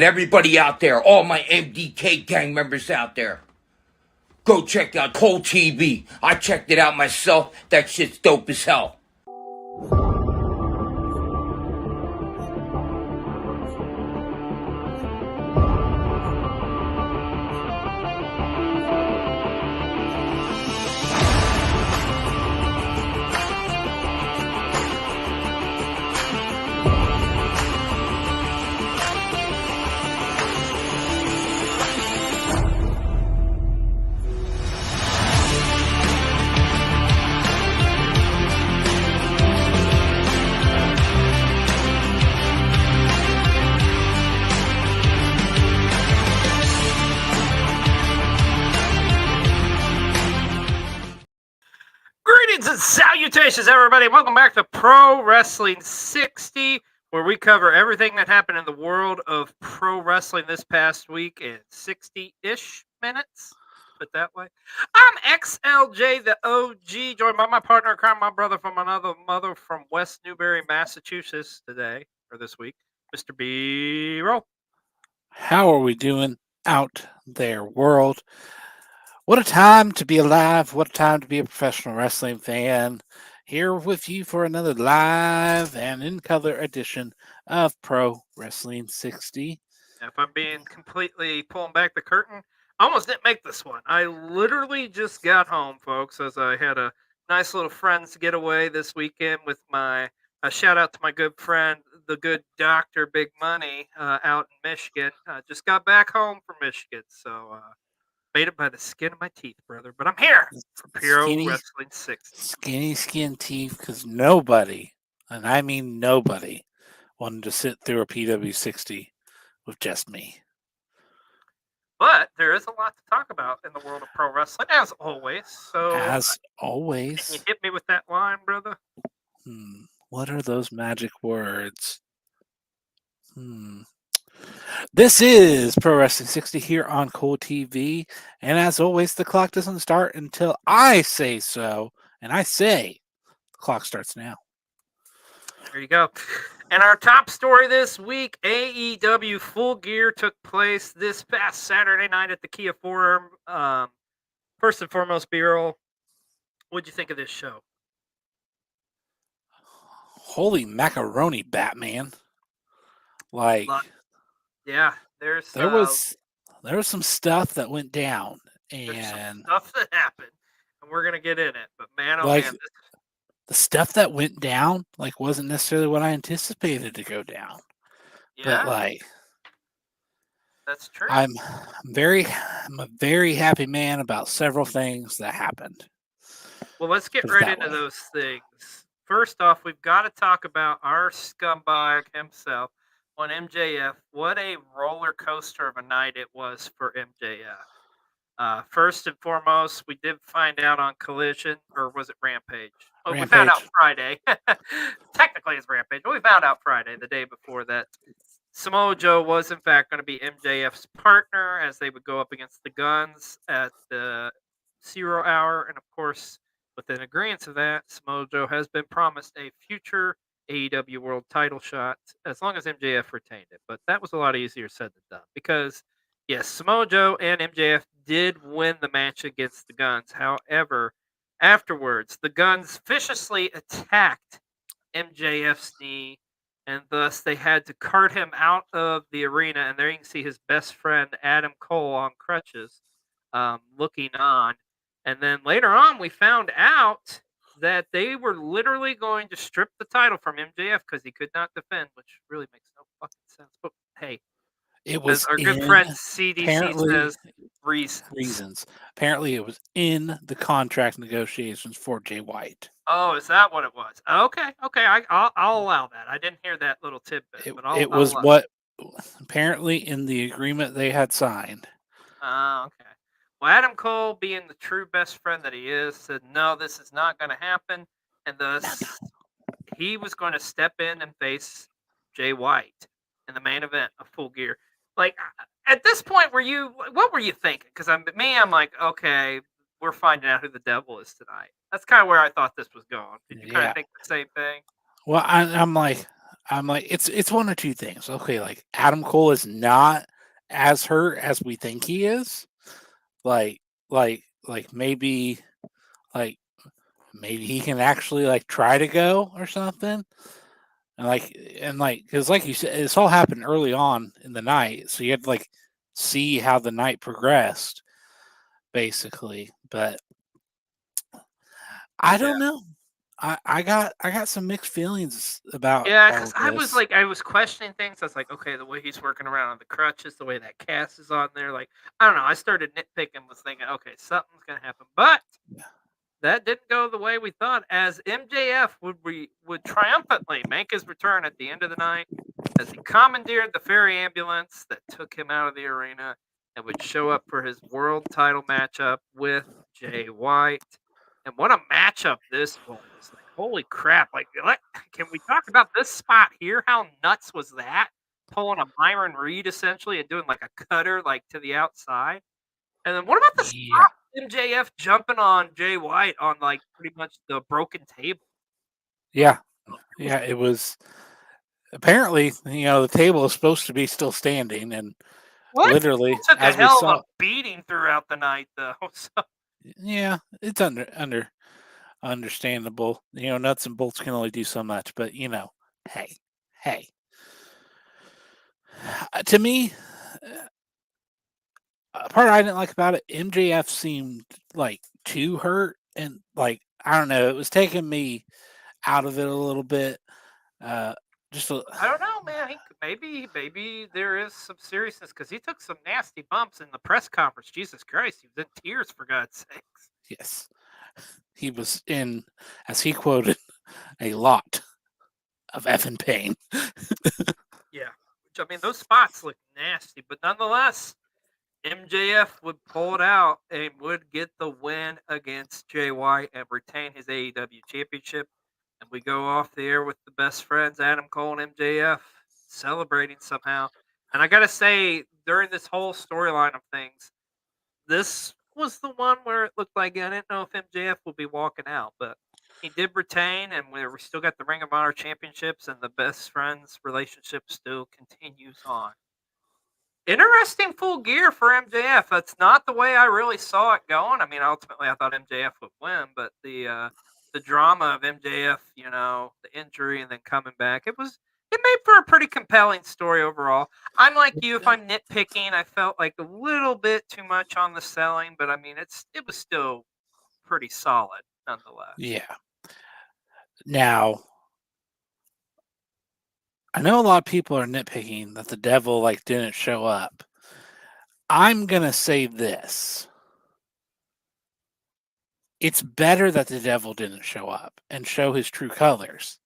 Everybody out there, all my MDK gang members out there, go check out Cole TV. I checked it out myself. That shit's dope as hell. Greetings and salutations, everybody. Welcome back to Pro Wrestling 60, where we cover everything that happened in the world of pro wrestling this past week in 60-ish minutes. Put it that way. I'm XLJ, the OG, joined by my partner in crime, my brother from another mother from West Newbury, Massachusetts today, or this week, Mr. B-Roll. How are we doing out there, world? What a time to be alive. What a time to be a professional wrestling fan. Here with you for another live and in color edition of Pro Wrestling 60. If I'm being completely pulling back the curtain, I almost didn't make this one. I literally just got home, folks, as I had a nice little friends getaway this weekend with a shout out to my good friend, the good Dr. Big Money out in Michigan. Just got back home from Michigan, so made it by the skin of my teeth, brother. But I'm here for Pro Wrestling 60. Skinny skin teeth, because nobody, and I mean nobody, wanted to sit through a PW60 with just me. But there is a lot to talk about in the world of pro wrestling, as always. So, can you hit me with that line, brother? What are those magic words? This is Pro Wrestling 60 here on Cole TV. And as always, the clock doesn't start until I say so. And I say the clock starts now. There you go. And our top story this week, AEW Full Gear took place this past Saturday night at the Kia Forum. First and foremost, B-Roll, what'd you think of this show? Holy macaroni, Batman. Yeah, there was some stuff that went down, and some stuff that happened, and we're gonna get in it. But man, oh man, the stuff that went down wasn't necessarily what I anticipated to go down. Yeah, but that's true. I'm a very happy man about several things that happened. Well, let's get right into those things. First off, we've got to talk about our scumbag himself on MJF. What a roller coaster of a night it was for MJF. First and foremost, we did find out on Collision, or was it Rampage? Well, we found out Friday. Technically, it's Rampage, but we found out Friday, the day before, that Samoa Joe was, in fact, going to be MJF's partner as they would go up against the Guns at the 0 hour. And, of course, with an agreement to that, Samoa Joe has been promised a future AEW World title shot as long as MJF retained it. But that was a lot easier said than done because, yes, Samoa Joe and MJF did win the match against the Guns. However, afterwards, the Guns viciously attacked MJF's knee, and thus they had to cart him out of the arena. And there you can see his best friend, Adam Cole, on crutches, looking on. And then later on, we found out that they were literally going to strip the title from MJF because he could not defend, which really makes no fucking sense. But hey, it was our good friend CDC says reasons. Apparently, it was in the contract negotiations for Jay White. Oh, is that what it was? Okay. I'll allow that. I didn't hear that little tidbit, but it was what apparently in the agreement they had signed. Oh, okay. Well, Adam Cole, being the true best friend that he is, said, no, this is not going to happen. And thus, he was going to step in and face Jay White in the main event of Full Gear. At this point, what were you thinking? Because I'm like, okay, we're finding out who the devil is tonight. That's kind of where I thought this was going. Did you kind of think the same thing? Well, I'm like, I'm like, it's one or two things. Okay, like Adam Cole is not as hurt as we think he is. Like, like like maybe he can actually like try to go or something. And because like you said, this all happened early on in the night, so you had to like see how the night progressed, basically. But I don't know. I got some mixed feelings about Yeah, all because of this. I was questioning things. I was like, okay, the way he's working around on the crutches, the way that cast is on there, like I don't know. I started nitpicking, was thinking, okay, something's gonna happen, but that didn't go the way we thought. As MJF would triumphantly make his return at the end of the night, as he commandeered the ferry ambulance that took him out of the arena, and would show up for his world title matchup with Jay White. And what a matchup this was! Like, holy crap! Like, can we talk about this spot here? How nuts was that? Pulling a Myron Reed essentially and doing like a cutter like to the outside. And then what about the Yeah, spot MJF jumping on Jay White on like pretty much the broken table? yeah, yeah. It was apparently, the table is supposed to be still standing, and What? literally, Took a as we hell of saw, a beating throughout the night, though. So, yeah, it's understandable. Nuts and bolts can only do so much, but hey, hey. To me, a part I didn't like about it, MJF seemed like too hurt, and like I don't know, it was taking me out of it a little bit. Uh, just a, I don't know, man. Maybe there is some seriousness because he took some nasty bumps in the press conference. Jesus Christ, he was in tears for God's sakes. yes, he was in, as he quoted, a lot of effing pain. Yeah, which I mean, those spots look nasty, but nonetheless, MJF would pull it out and would get the win against Jay White and retain his AEW championship. And we go off the air with the best friends, Adam Cole and MJF, celebrating somehow. And I got to say, during this whole storyline of things, this was the one where it looked like I didn't know if MJF would be walking out, but he did retain, and we still got the Ring of Honor championships, and the best friends relationship still continues on. Interesting full gear for MJF. That's not the way I really saw it going. I mean, ultimately, I thought MJF would win, but the drama of MJF, the injury and then coming back, it made for a pretty compelling story overall. I'm like you. If I'm nitpicking, I felt like a little bit too much on the selling, but I mean, it was still pretty solid nonetheless. Yeah. Now, I know a lot of people are nitpicking that the devil like didn't show up. I'm gonna say this. It's better that the devil didn't show up and show his true colors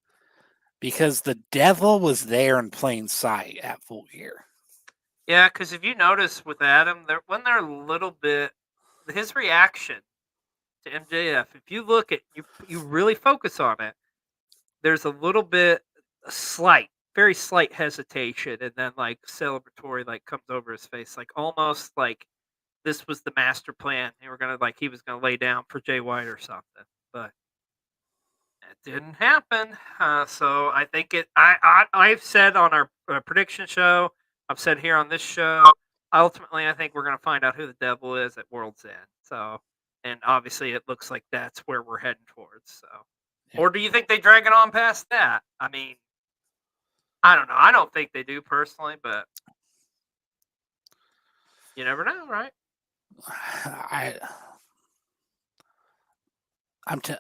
because the devil was there in plain sight at Full Gear. Yeah, because if you notice with Adam, when they're a little bit, his reaction to MJF, if you look at you really focus on it, there's a little bit a slight, very slight hesitation, and then like celebratory like comes over his face, like almost like this was the master plan. He was gonna lay down for Jay White or something, but it didn't happen. So I think I've said on our prediction show, I've said here on this show. Ultimately, I think we're gonna find out who the devil is at World's End. So, and obviously, it looks like that's where we're heading towards. So, Yeah. or do you think they drag it on past that? I mean, I don't know. I don't think they do personally, but you never know, right? I I'm t-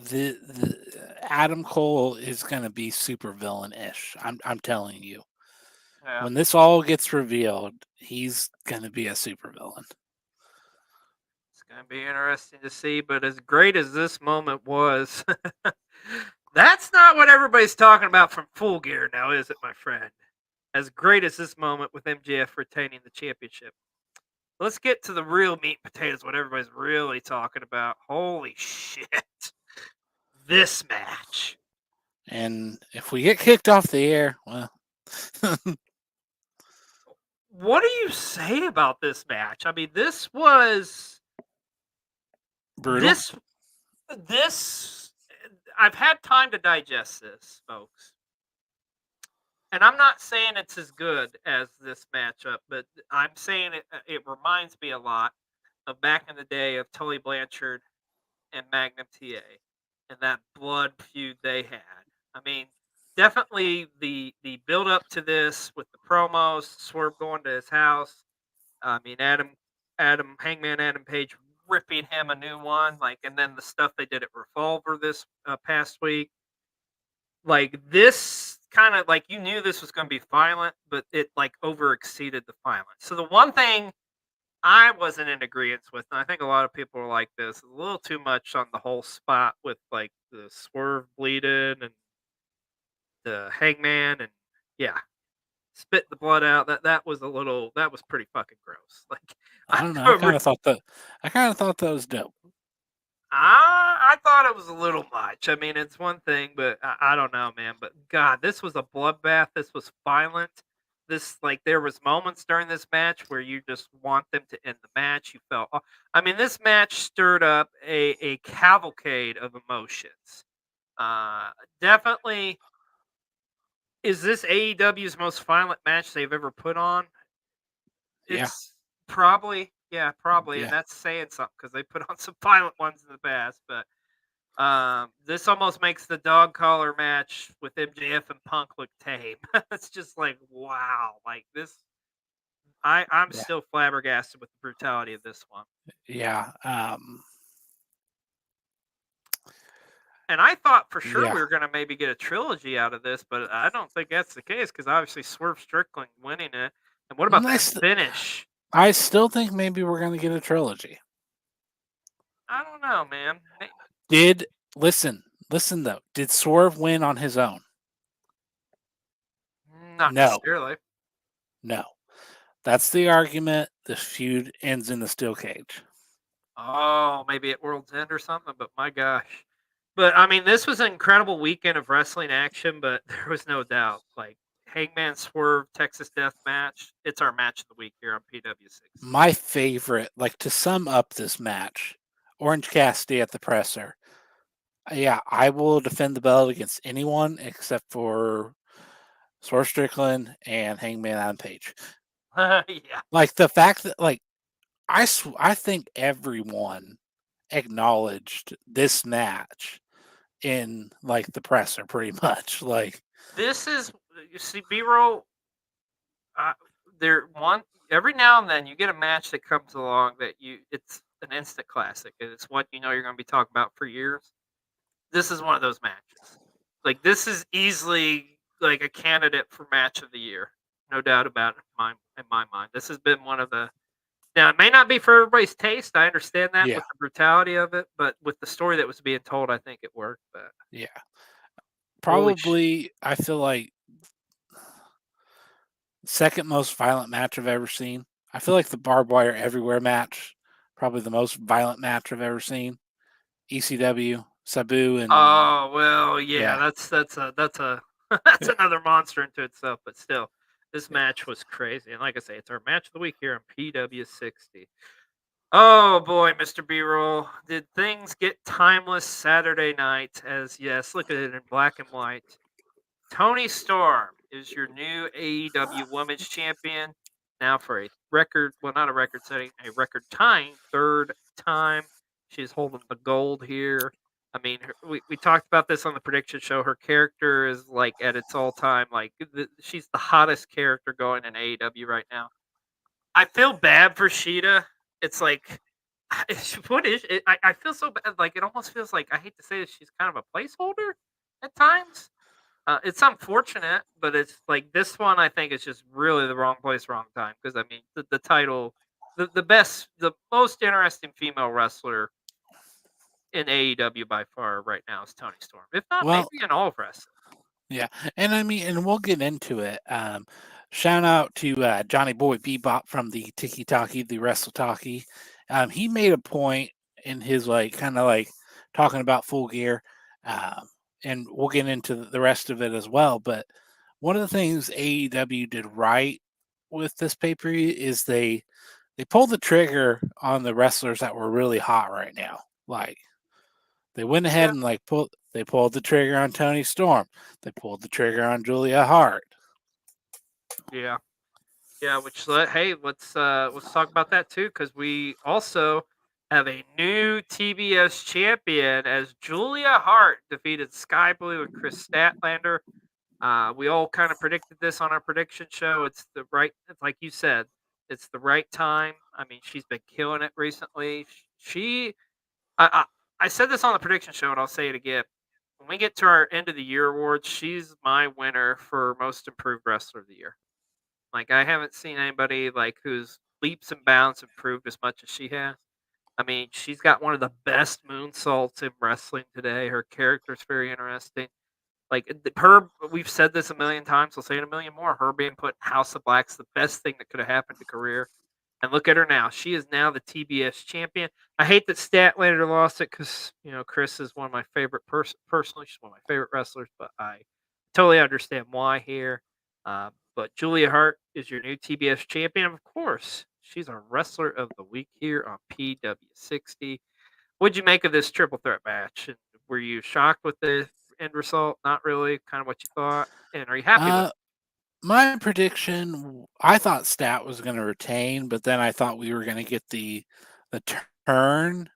the Adam Cole is gonna be super villain-ish. I'm telling you. Yeah. When this all gets revealed, he's gonna be a super villain. It's going to be interesting to see, but as great as this moment was, that's not what everybody's talking about from Full Gear now, is it, my friend? As great as this moment with MJF retaining the championship. Let's get to the real meat and potatoes, what everybody's really talking about. Holy shit. This match. And if we get kicked off the air, well, What do you say about this match? I mean, this was brutal. this I've had time to digest this, folks. and I'm not saying it's as good as this matchup, but I'm saying it reminds me a lot of back in the day of Tully Blanchard and Magnum TA and that blood feud they had. I mean, definitely the build up to this with the promos, Swerve going to his house. I mean, Hangman Adam Page ripping him a new one, like, and then the stuff they did at Revolver this past week. Like this kind of like you knew this was going to be violent, but it like over exceeded the violence. So the one thing I wasn't in agreement with, and I think a lot of people are like this, a little too much on the whole spot with like the Swerve bleeding and the Hangman, and yeah, spit the blood out. That was that was pretty fucking gross. Like I don't know. I kind of thought that was dope. I thought it was a little much. I mean, it's one thing, but I don't know, man. But God, this was a bloodbath. This was violent. This like there was moments during this match where you just want them to end the match. You felt, I mean, this match stirred up a cavalcade of emotions. Uh, Definitely, is this AEW's most violent match they've ever put on? Yeah. It's probably, yeah, probably, Yeah. and that's saying something because they put on some violent ones in the past, but. This almost makes the dog collar match with MJF and Punk look tame. It's just like wow, like this. I'm Yeah. still flabbergasted with the brutality of this one. Yeah. And I thought for sure Yeah. we were gonna maybe get a trilogy out of this, but I don't think that's the case because obviously Swerve Strickland winning it. And what about that finish? I still think maybe we're going to get a trilogy. I don't know, man. Listen though. Did Swerve win on his own? Not No. necessarily. No. That's the argument. The feud ends in the steel cage. Oh, maybe at World's End or something, but my gosh. But I mean, this was an incredible weekend of wrestling action, but there was no doubt. Like Hangman Swerve Texas Death Match, it's our match of the week here on PW6. My favorite, like to sum up this match, Orange Cassidy at the presser. Yeah, I will defend the belt against anyone except for Swerve Strickland and Hangman Adam Page. Yeah. Like the fact that, like, I think everyone acknowledged this match in like the presser, pretty much. Like This is, you see, B-roll. Every now and then you get a match that comes along that it's an instant classic, and it's what you know you're going to be talking about for years. This is one of those matches. Like this is easily like a candidate for match of the year, no doubt about it. In my mind, this has been one of the. Now it may not be for everybody's taste. I understand that Yeah. with the brutality of it, but with the story that was being told, I think it worked. But yeah, Holy probably I feel like second most violent match I've ever seen. I feel like the barbed wire everywhere match, probably the most violent match I've ever seen. ECW, Sabu, and oh well, yeah, Yeah. that's a that's another monster into itself. But still, this match was crazy, and like I say, it's our match of the week here on PW60. Oh boy, Mr. B-roll, did things get timeless Saturday night? As yes, look at it in black and white. Toni Storm is your new AEW Women's Champion now for a record, well, not a record setting, a record tying third time. She's holding the gold here. I mean, we talked about this on the prediction show. Her character is like at its all time, like she's the hottest character going in AEW right now. I feel bad for Sheeta. It's like, what is it? I feel so bad. Like, it almost feels like, I hate to say this, she's kind of a placeholder at times. It's unfortunate, but it's like this one, I think, is just really the wrong place, wrong time. Because, I mean, the title, the most interesting female wrestler in AEW by far right now is Toni Storm. If not, Well- maybe in all of wrestling. Yeah, and I mean, and we'll get into it. Shout out to Johnny Boy Bebop from the Tiki Talkie, the Wrestle Talkie. He made a point in his like kind of like talking about Full Gear, and we'll get into the rest of it as well. But one of the things AEW did right with this pay-per-view is they pulled the trigger on the wrestlers that were really hot right now. Like they went ahead and like pulled the trigger on Toni Storm. They pulled the trigger on Julia Hart. Yeah. Yeah, hey, let's talk about that too, because we also have a new TBS champion as Julia Hart defeated Sky Blue and Chris Statlander. We all kind of predicted this on our prediction show. It's like you said, it's the right time. I mean, she's been killing it recently. She, I, I said this on the prediction show, and I'll say it again. When we get to our end of the year awards, she's my winner for most improved wrestler of the year. Like, I haven't seen anybody, like, whose leaps and bounds improved as much as she has. I mean, she's got one of the best moonsaults in wrestling today. Her character's very interesting. Like, we've said this a million times. We'll say it a million more. Her being put in House of Black's the best thing that could have happened to career. And look at her now. She is now the TBS champion. I hate that Statlander lost it because, Chris is one of my favorite personally. She's one of my favorite wrestlers, but I totally understand why here. But Julia Hart is your new TBS champion. Of course, she's our wrestler of the week here on PW60. What'd you make of this triple threat match? And were you shocked with the end result? Not really. Kind of what you thought. And are you happy with it? My prediction, I thought Stat was going to retain, but then I thought we were going to get the turn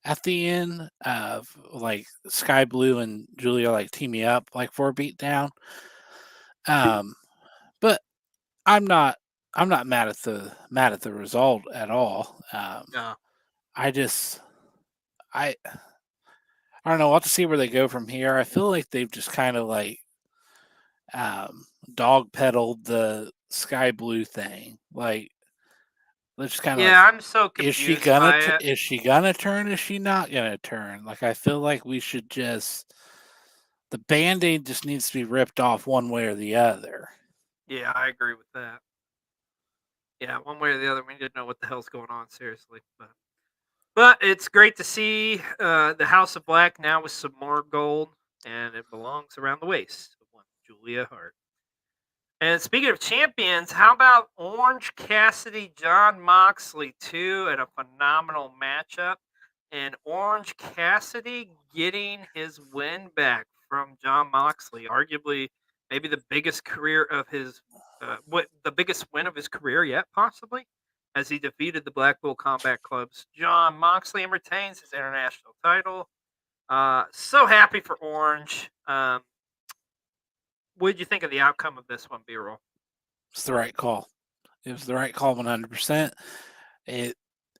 at the end of like Sky Blue and Julia like teaming up like for a beatdown. But I'm not mad at the result at all. No. I don't know. We'll have to see where they go from here. I feel like they've just kind of like dog pedaled the Sky Blue thing. Like, let's just kind of Yeah, like, I'm so is confused she gonna by it. is she gonna turn? Is she not gonna turn? Like, I feel like we should just the band-aid just needs to be ripped off one way or the other. Yeah, I agree with that. Yeah, one way or the other, we need to know what the hell's going on, seriously. But it's great to see the House of Black now with some more gold, and it belongs around the waist of one Julia Hart. And speaking of champions, how about Orange Cassidy, John Moxley, too, at a phenomenal matchup? And Orange Cassidy getting his win back from John Moxley, arguably maybe the biggest the biggest win of his career yet, possibly, as he defeated the Blackpool Combat Club's John Moxley and retains his international title. So happy for Orange. What did you think of the outcome of this one, B-roll? It's the right call. It was the right call 100%. It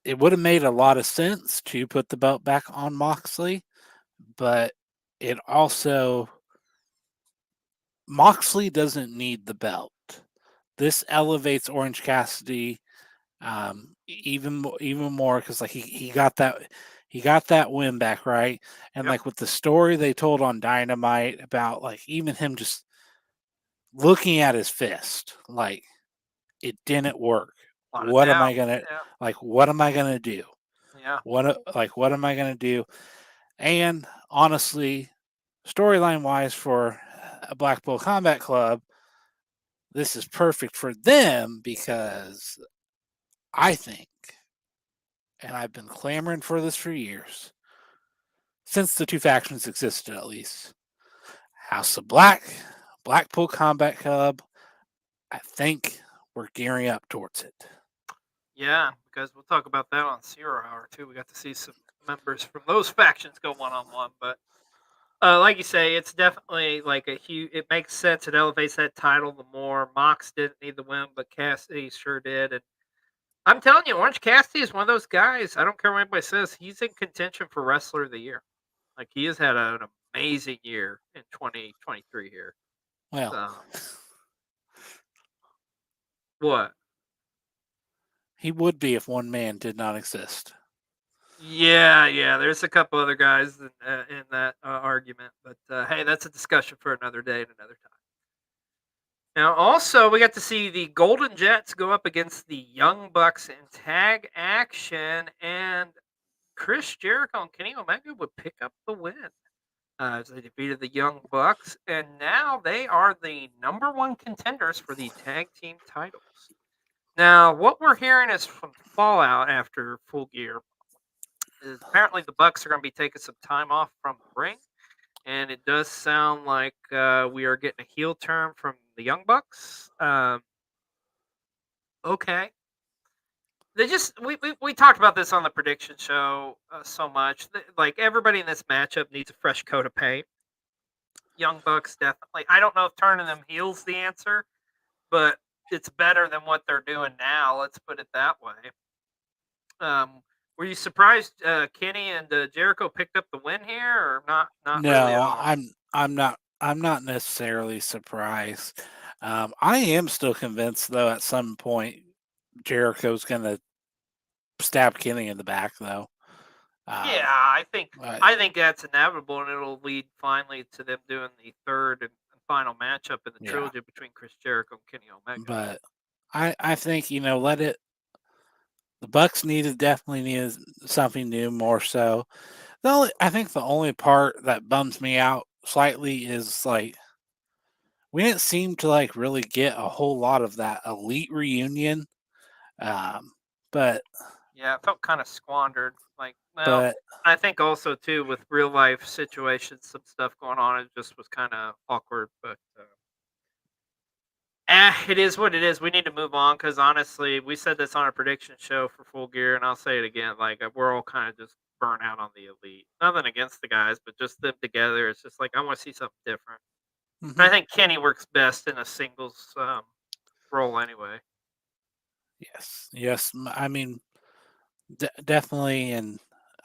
would have made a lot of sense to put the belt back on Moxley, but it also Moxley doesn't need the belt. This elevates Orange Cassidy even more because like he got that win back, right? And Yep. like with the story they told on Dynamite about like even him just looking at his fist, like it didn't work. What am I gonna do? Yeah. What am I gonna do? And honestly, storyline wise for a Blackpool Combat Club, this is perfect for them because I think, and I've been clamoring for this for years, since the two factions existed at least. House of Black, Blackpool Combat Club, I think we're gearing up towards it. Yeah, because we'll talk about that on Zero Hour too. We got to see some members from those factions go one-on-one, but like you say, it's definitely like a huge. It makes sense. It elevates that title the more. Mox didn't need the win, but Cassidy sure did. And I'm telling you, Orange Cassidy is one of those guys. I don't care what anybody says. He's in contention for Wrestler of the Year. Like he has had an amazing year in 2023 here. Well, What? he would be if one man did not exist. Yeah. There's a couple other guys in that argument, but hey, that's a discussion for another day and another time. Now, also, we got to see the Golden Jets go up against the Young Bucks in tag action, and Chris Jericho and Kenny Omega would pick up the win as they defeated the Young Bucks, and now they are the number one contenders for the tag team titles. Now, what we're hearing is from Fallout after Full Gear is apparently the Bucks are going to be taking some time off from the ring, and it does sound like we are getting a heel turn from The Young Bucks. Okay. We talked about this on the prediction show so much. Like everybody in this matchup needs a fresh coat of paint. Young Bucks definitely. I don't know if turning them heels the answer, but it's better than what they're doing now. Let's put it that way. Were you surprised Kenny and Jericho picked up the win here, or not? Not really at No, all. I'm not necessarily surprised. I am still convinced though at some point Jericho's gonna stab Kenny in the back though. Yeah, But I think that's inevitable, and it'll lead finally to them doing the third and final matchup in the yeah, trilogy between Chris Jericho and Kenny Omega. but I think let it. The Bucks definitely needed something new more so. I think the only part that bums me out slightly is like we didn't seem to like really get a whole lot of that elite reunion. But Yeah, it felt kind of squandered. Like, well, but I think also too with real life situations, some stuff going on, it just was kind of awkward. But it is what it is. We need to move on because honestly, we said this on our prediction show for Full Gear, and I'll say it again. Like we're all kind of just burnt out on the elite. Nothing against the guys, but just them together. It's just like I want to see something different. And I think Kenny works best in a singles role anyway. yes, I mean definitely, and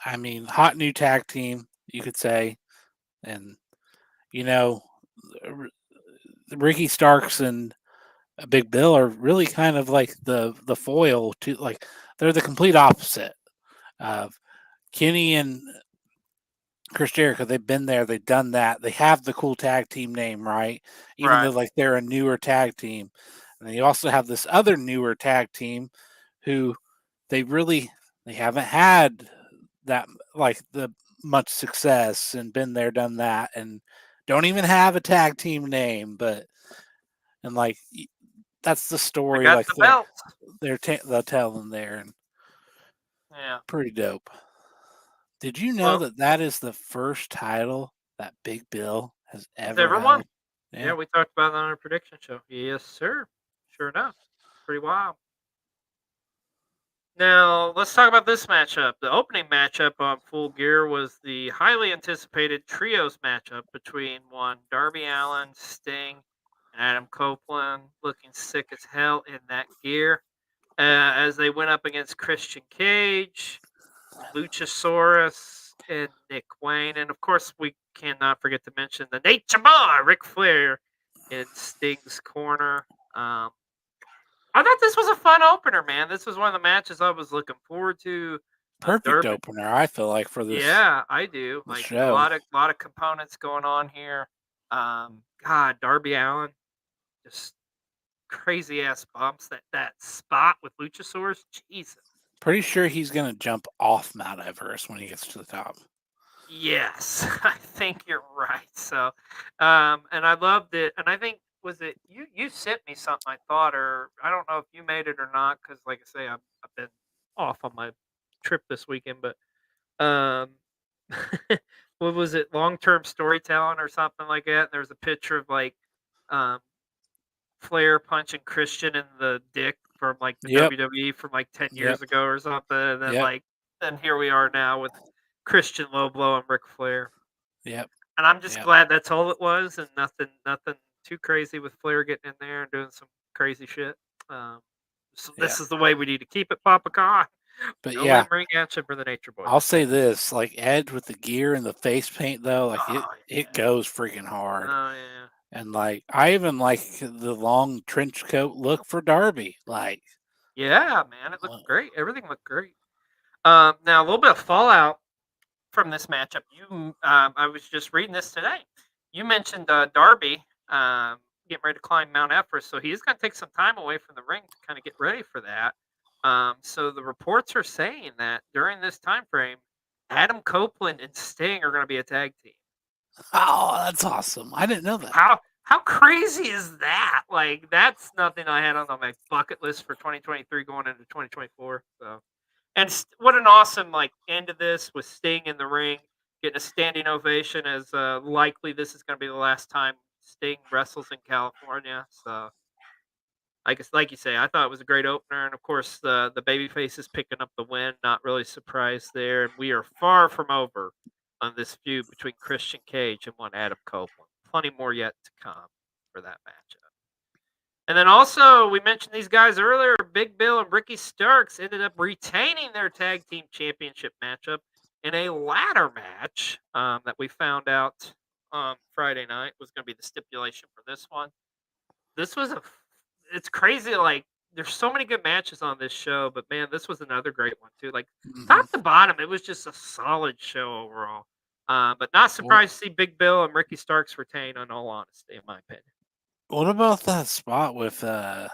I mean hot new tag team you could say, and you know R- Ricky Starks and Big Bill are really kind of like the foil to like they're the complete opposite of Kenny and Chris Jericho. They've been there, they've done that. They have the cool tag team name, right? Even Right. though like they're a newer tag team, and then you also have this other newer tag team who they haven't had that like the much success and been there, done that, and don't even have a tag team name, but and like that's the I story. got Like the belts. they'll tell them there, and Yeah. pretty dope. Did you know Well, that that is the first title that Big Bill has it's ever everyone. held? Yeah, Yeah. we talked about that on our prediction show. Yes, sir. Sure enough. Pretty wild. Now, let's talk about this matchup. The opening matchup on Full Gear was the highly anticipated trios matchup between one Darby Allin, Sting, and Adam Copeland, looking sick as hell in that gear, as they went up against Christian Cage, Luchasaurus, and Nick Wayne. And of course, we cannot forget to mention the Nature Boy, Ric Flair, in Sting's corner. I thought this was a fun opener, man. This was one of the matches I was looking forward to. Perfect Darby, opener, I feel like, for yeah, I do. this Like a show. lot of components going on here. God, Darby Allin, just crazy ass bumps. That spot with Luchasaurus, Jesus. Pretty sure he's gonna jump off Mount Everest when he gets to the top. Yes, I think you're right. So, and I loved it. And I think was it you sent me something I thought, or I don't know if you made it or not, because like I say, I've been off on my trip this weekend, but um, what was it? Long term storytelling or something like that. And there was a picture of like um Flair punching Christian in the dick from like the Yep. WWE from like 10 Yep. years ago or something. And then Yep. then here we are now with Christian low blow and Ric Flair. Yep. And I'm just Yep. glad that's all it was, and nothing too crazy with Flair getting in there and doing some crazy shit. So this Yeah. is the way we need to keep it, Papa Khan. But No yeah, ring action for the Nature Boy. I'll say this: like Edge with the gear and the face paint, though, like Oh it goes freaking hard. oh yeah. And like I even like the long trench coat look for Darby. Like Yeah, man, it uh, looked great. Everything looked great. Now a little bit of fallout from this matchup. I was just reading this today. You mentioned Darby getting ready to climb Mount Everest, so he's going to take some time away from the ring to kind of get ready for that. So the reports are saying that during this time frame, Adam Copeland and Sting are going to be a tag team. oh, that's awesome! I didn't know that. How crazy is that? Like that's nothing I had on my bucket list for 2023 going into 2024. So. And what an awesome like end of this with Sting in the ring, getting a standing ovation as likely this is going to be the last time Sting wrestles in California, so I guess, like you say, I thought it was a great opener, and of course the babyface is picking up the win. Not really surprised there, and we are far from over on this feud between Christian Cage and one Adam Copeland. Plenty more yet to come for that matchup. And then also, we mentioned these guys earlier. Big Bill and Ricky Starks ended up retaining their tag team championship matchup in a ladder match that we found out Friday night was going to be the stipulation for this one. This was it's crazy. Like, there's so many good matches on this show, but man, this was another great one too. Like, top to bottom, it was just a solid show overall. But not surprised to see Big Bill and Ricky Starks retain, in all honesty, in my opinion. What about that spot with was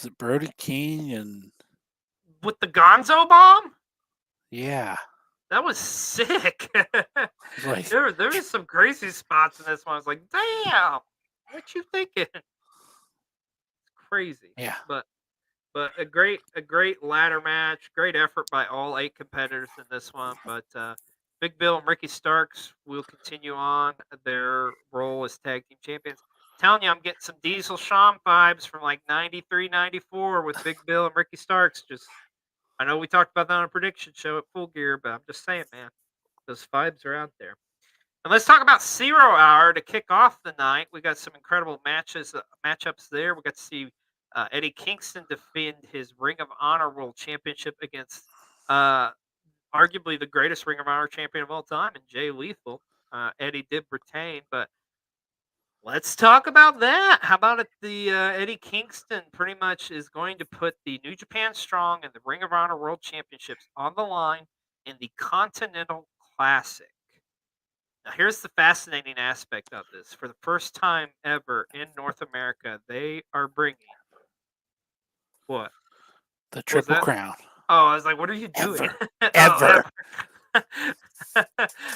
it Brody King and With the Gonzo bomb? yeah, That was sick. like there was some crazy spots in this one. I was like, damn, what you thinking? It's crazy. yeah. But a great ladder match. Great effort by all 8 competitors in this one. But Big Bill and Ricky Starks will continue on their role as tag team champions. Telling you, I'm getting some Diesel Shawn vibes from like 93, 94 with Big Bill and Ricky Starks. Just, I know we talked about that on a prediction show at Full Gear, but I'm just saying, man, those vibes are out there. And let's talk about 0 Hour to kick off the night. We got some incredible matchups there. We got to see Eddie Kingston defend his Ring of Honor World Championship against arguably the greatest Ring of Honor champion of all time, and Jay Lethal. Eddie did retain, but let's talk about that. How about it? The Eddie Kingston pretty much is going to put the New Japan Strong and the Ring of Honor World Championships on the line in the Continental Classic. Now, here's the fascinating aspect of this. For the first time ever in North America, they are bringing what? The Triple Crown. Oh, I was like, what are you doing? Ever.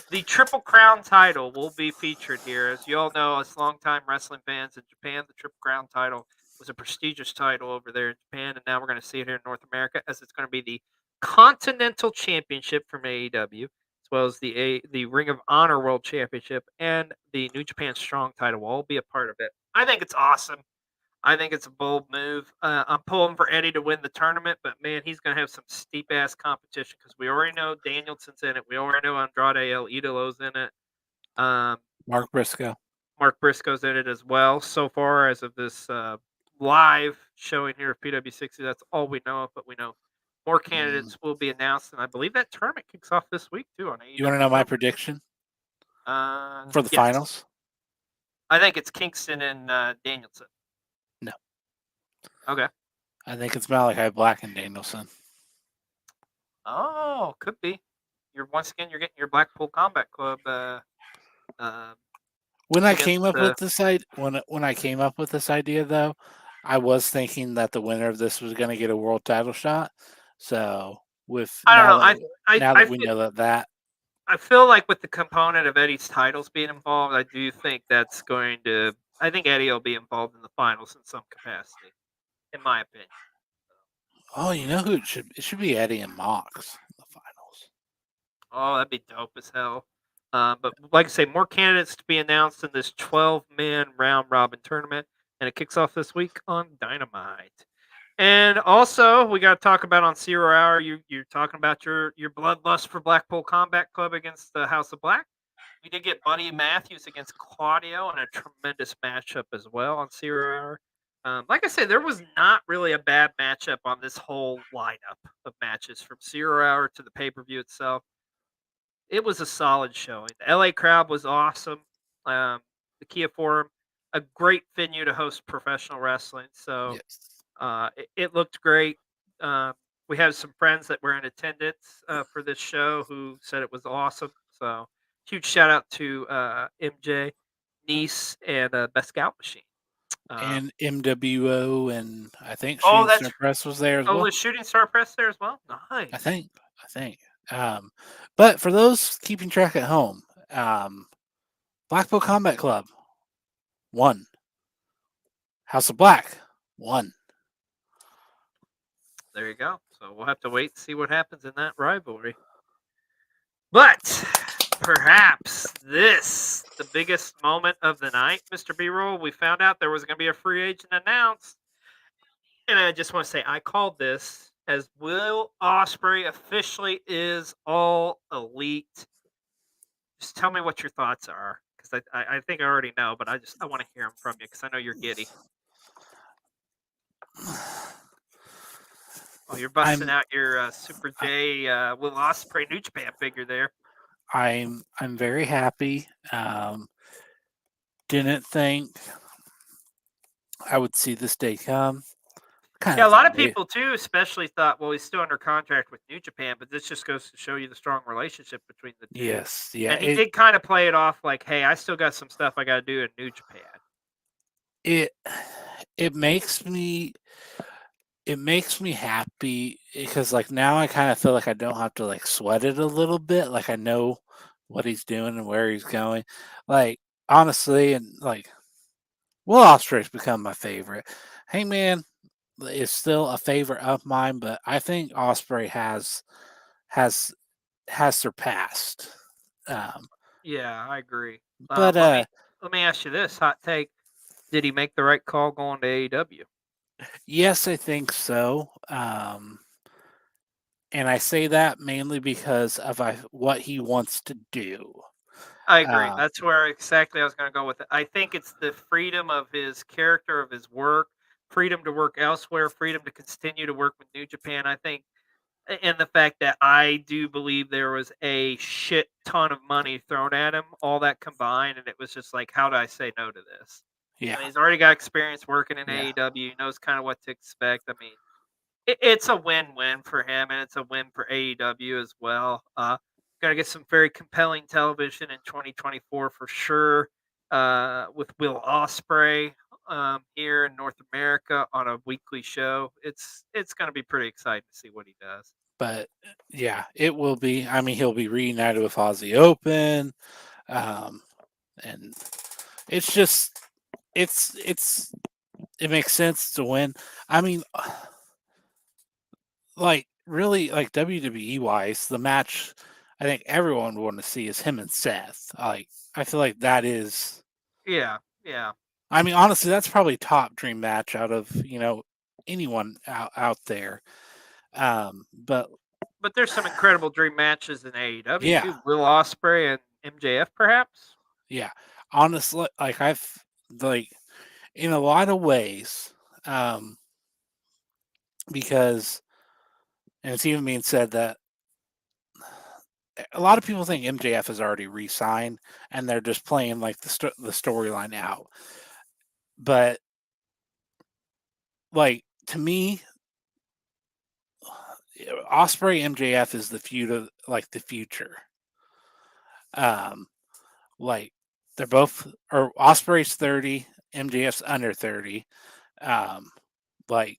The Triple Crown title will be featured here. As you all know, as longtime wrestling fans in Japan, the Triple Crown title was a prestigious title over there in Japan, and now we're going to see it here in North America, as it's going to be the Continental Championship from AEW, as well as the Ring of Honor World Championship and the New Japan Strong title will all be a part of it. I think it's awesome. I think it's a bold move. I'm pulling for Eddie to win the tournament, but man, he's going to have some steep ass competition because we already know Danielson's in it. We already know Andrade El Idolo's in it. Mark Briscoe. Mark Briscoe's in it as well. So far, as of this live showing here at PW60, that's all we know of, but we know more candidates will be announced, and I believe that tournament kicks off this week too on AEW. You want to know my prediction for the finals? I think it's Kingston and Danielson. No. Okay. I think it's Malachi Black and Danielson. Oh, could be. You're getting your Blackpool Combat Club. When I came up with this idea, though, I was thinking that the winner of this was going to get a world title shot. So I feel like with the component of Eddie's titles being involved, I do think that's going to. I think Eddie will be involved in the finals in some capacity, in my opinion. Oh, you know who it should? It should be Eddie and Mox in the finals. Oh, that'd be dope as hell. But like I say, more candidates to be announced in this 12-man round robin tournament, and it kicks off this week on Dynamite. And also, we got to talk about on 0 Hour. You're talking about your bloodlust for Blackpool Combat Club against the House of Black. We did get Buddy Matthews against Claudio in a tremendous matchup as well on 0 Hour. Like I said, there was not really a bad matchup on this whole lineup of matches from 0 Hour to the pay-per-view itself. It was a solid showing. The LA crowd was awesome. The Kia Forum, a great venue to host professional wrestling. So it looked great. We had some friends that were in attendance for this show who said it was awesome. So huge shout out to MJ, Nice, and Best Scout Machine. And MWO, and I think Shooting Star Press was there as well. Oh, was Shooting Star Press there as well? Nice. I think. But for those keeping track at home, Blackpool Combat Club won. House of Black won. There you go. So we'll have to wait and see what happens in that rivalry. But perhaps this the biggest moment of the night, Mr. B-Roll. We found out there was going to be a free agent announced. And I just want to say, I called this as Will Ospreay officially is all elite. Just tell me what your thoughts are, because I think I already know, but I want to hear them from you because I know you're giddy. Oh, you're busting out your Super J Will Ospreay New Japan figure there. I'm very happy. Didn't think I would see this day come. Yeah, a lot of people too, especially thought, well, he's still under contract with New Japan, but this just goes to show you the strong relationship between the two. Yes, yeah, and he did kind of play it off like, hey, I still got some stuff I got to do in New Japan. It makes me happy because like now I kind of feel like I don't have to like sweat it a little bit. Like I know what he's doing and where he's going. Like honestly, and like Will Ospreay's become my favorite. Hangman is still a favorite of mine, but I think Ospreay has surpassed. Yeah, I agree. But let me ask you this hot take: did he make the right call going to AEW? Yes, I think so. And I say that mainly because of what he wants to do. I agree. That's where exactly I was going to go with it. I think it's the freedom of his character, of his work, freedom to work elsewhere, freedom to continue to work with New Japan. I think, and the fact that I do believe there was a shit ton of money thrown at him, all that combined, and it was just like, how do I say no to this? Yeah. I mean, he's already got experience working in AEW. He knows kind of what to expect. I mean, it's a win-win for him, and it's a win for AEW as well. Going to get some very compelling television in 2024 for sure, with Will Ospreay here in North America on a weekly show. It's going to be pretty exciting to see what he does. But yeah, it will be. I mean, he'll be reunited with Aussie Open, and it's just it makes sense to win. I mean, like really, like WWE wise, the match I think everyone would want to see is him and Seth. Like, I feel like that is. Yeah. I mean, honestly, that's probably top dream match out of anyone out there. But there's some incredible dream matches in AEW yeah. too. Will Ospreay and MJF, perhaps. Yeah, honestly, like I've like in a lot of ways, because, and it's even being said that a lot of people think MJF is already re-signed and they're just playing like the storyline out. But like to me, Ospreay MJF is the feud of like the future. Like they're both, or Ospreay's 30, MJF's under 30. Like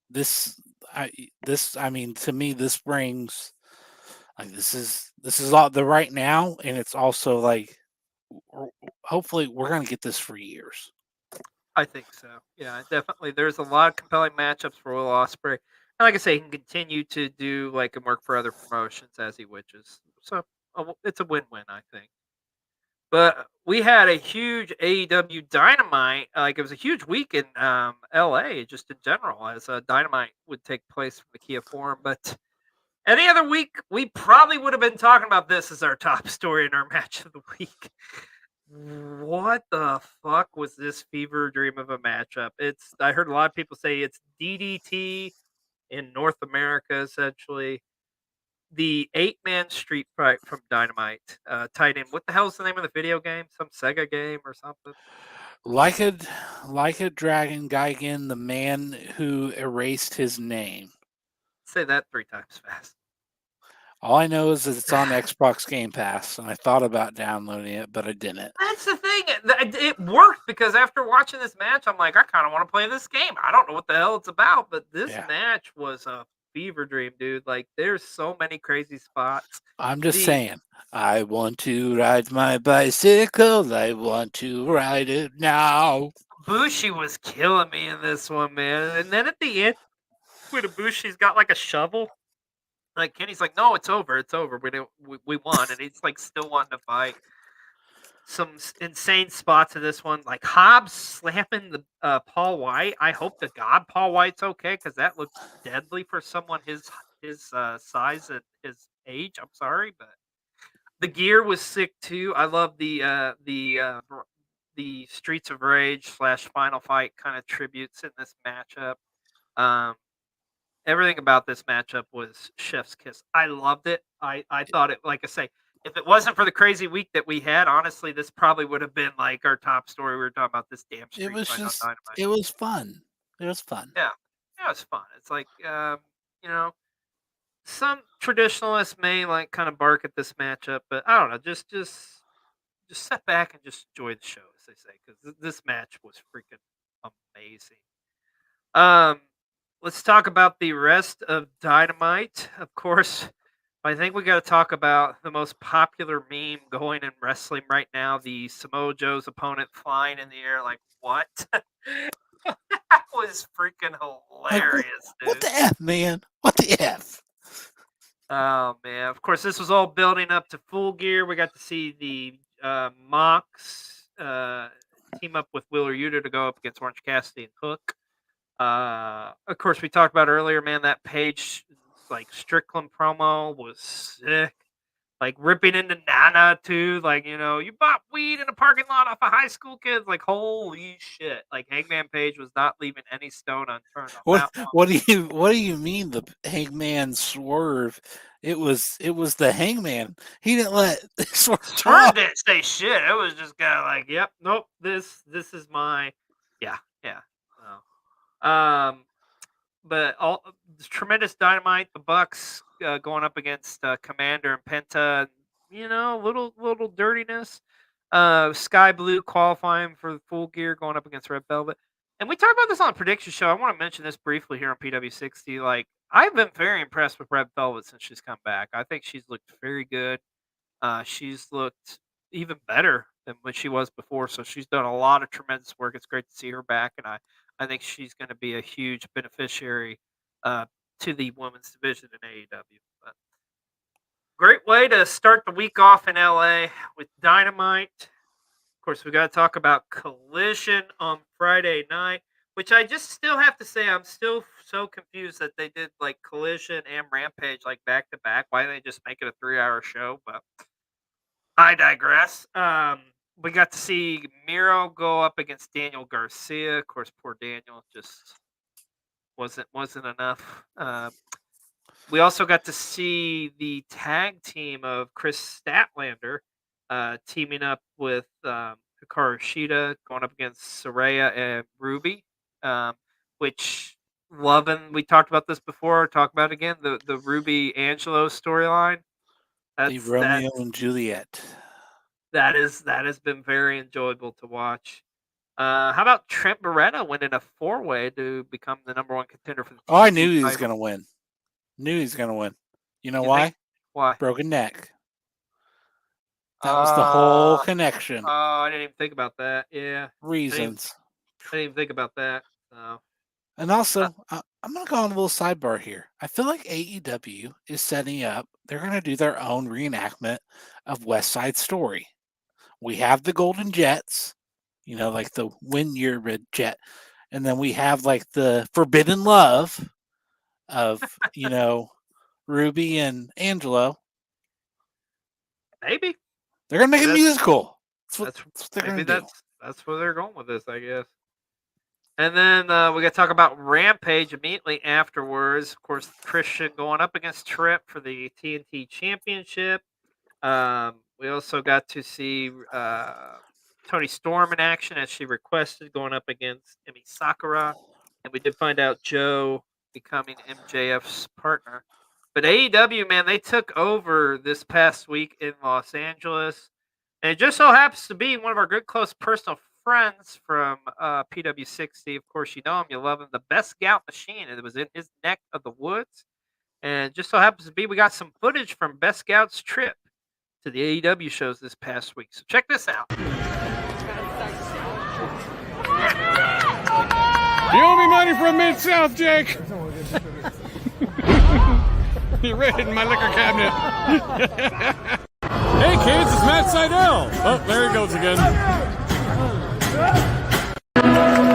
this, I mean, to me, this brings like this is all the right now, and it's also like hopefully we're gonna get this for years. I think so. Yeah, definitely. There's a lot of compelling matchups for Will Ospreay. And like I say, he can continue to do like and work for other promotions as he wishes. So it's a win-win, I think. But we had a huge AEW Dynamite. Like it was a huge week in LA, just in general, as Dynamite would take place from the Kia Forum. But any other week, we probably would have been talking about this as our top story in our match of the week. What the fuck was this fever dream of a matchup? I heard a lot of people say it's DDT in North America, essentially. The 8-man street fight from Dynamite, tied in. What the hell's the name of the video game? Some Sega game or something? Like a Dragon Gigan, the man who erased his name. Say that 3 times fast. All I know is that it's on Xbox Game Pass, and I thought about downloading it, but I didn't. That's the thing. It worked because after watching this match, I'm like, I kind of want to play this game. I don't know what the hell it's about, but this match was a fever dream, dude. Like, there's so many crazy spots. I'm just saying, I want to ride my bicycle. I want to ride it now. Bushi was killing me in this one, man. And then at the end, when Bushi's got like a shovel, like Kenny's like, no, it's over. We won, and he's like still wanting to fight. insane spots in this one, like Hobbs slapping the Paul White. I hope to God Paul White's okay because that looks deadly for someone his size and his age. I'm sorry, but the gear was sick too. I love the Streets of Rage / Final Fight kind of tributes in this matchup. Everything about this matchup was chef's kiss. I loved it. I thought it, like I say, if it wasn't for the crazy week that we had, honestly, this probably would have been like our top story. We were talking about this damn street It was fight on just, Dynamite. it was fun. It was fun. Yeah, it was fun. It's like, you know, some traditionalists may like kind of bark at this matchup, but I don't know. Just sit back and just enjoy the show, as they say, because this match was freaking amazing. Let's talk about the rest of Dynamite. Of course, I think we got to talk about the most popular meme going in wrestling right now: the Samoa Joe's opponent flying in the air. Like what? That was freaking hilarious, dude. What the F, man? What the F? Oh man! Of course, this was all building up to Full Gear. We got to see the Mox team up with Wheeler Yuta to go up against Orange Cassidy and Hook. Of course, we talked about earlier, man. That Page like Strickland promo was sick. Like ripping into Nana too. Like, you know, you bought weed in a parking lot off of high school kids. Like, holy shit! Like Hangman Page was not leaving any stone unturned. What do you mean the Hangman swerve? It was the Hangman. He didn't let Swerve didn't say shit. It was just kind of like, yep, nope. This is my yeah. But all tremendous Dynamite. The Bucks going up against Commander and Penta. You know, little dirtiness. Sky Blue qualifying for Full Gear going up against Red Velvet. And we talked about this on the prediction show. I want to mention this briefly here on PW60. Like, I've been very impressed with Red Velvet since she's come back. I think she's looked very good. She's looked even better than what she was before. So she's done a lot of tremendous work. It's great to see her back, and I think she's going to be a huge beneficiary to the women's division in AEW. But great way to start the week off in LA with Dynamite. Of course, we got to talk about Collision on Friday night, which I just still have to say I'm still so confused that they did like Collision and Rampage like back to back. Why didn't they just make it a 3-hour show? But I digress. We got to see Miro go up against Daniel Garcia. Of course, poor Daniel just wasn't enough. We also got to see the tag team of Chris Statlander teaming up with Hikaru Shida going up against Saraya and Ruby, which loving. We talked about this before. Talk about it again. The Ruby Angelo storyline. The Romeo and Juliet. That has been very enjoyable to watch. How about Trent Beretta winning a 4-way to become the number 1 contender for the TNT I knew he was going to win. You know why? Why? Broken neck. That was the whole connection. Oh, I didn't even think about that. Yeah. Reasons. I didn't even think about that. So. And also, I'm going to go on a little sidebar here. I feel like AEW is setting up, they're going to do their own reenactment of West Side Story. We have the Golden Jets, you know, like the Wynyard Jet. And then we have like the Forbidden Love of, you know, Ruby and Angelo. Maybe. They're going to make a musical. That's where they're going with this, I guess. And then we got to talk about Rampage immediately afterwards. Of course, Christian going up against Tripp for the TNT Championship. We also got to see Toni Storm in action as she requested, going up against Emi Sakura. And we did find out Joe becoming MJF's partner. But AEW, man, they took over this past week in Los Angeles. And it just so happens to be one of our good, close personal friends from PW60. Of course, you know him, you love him. The Best Scout Machine. And it was in his neck of the woods. And just so happens to be, we got some footage from Best Scout's trip to the AEW shows this past week. So check this out. You owe me money from Mid-South, Jake. You're right in my liquor cabinet. Hey kids, it's Matt upside down. Oh, there he goes again.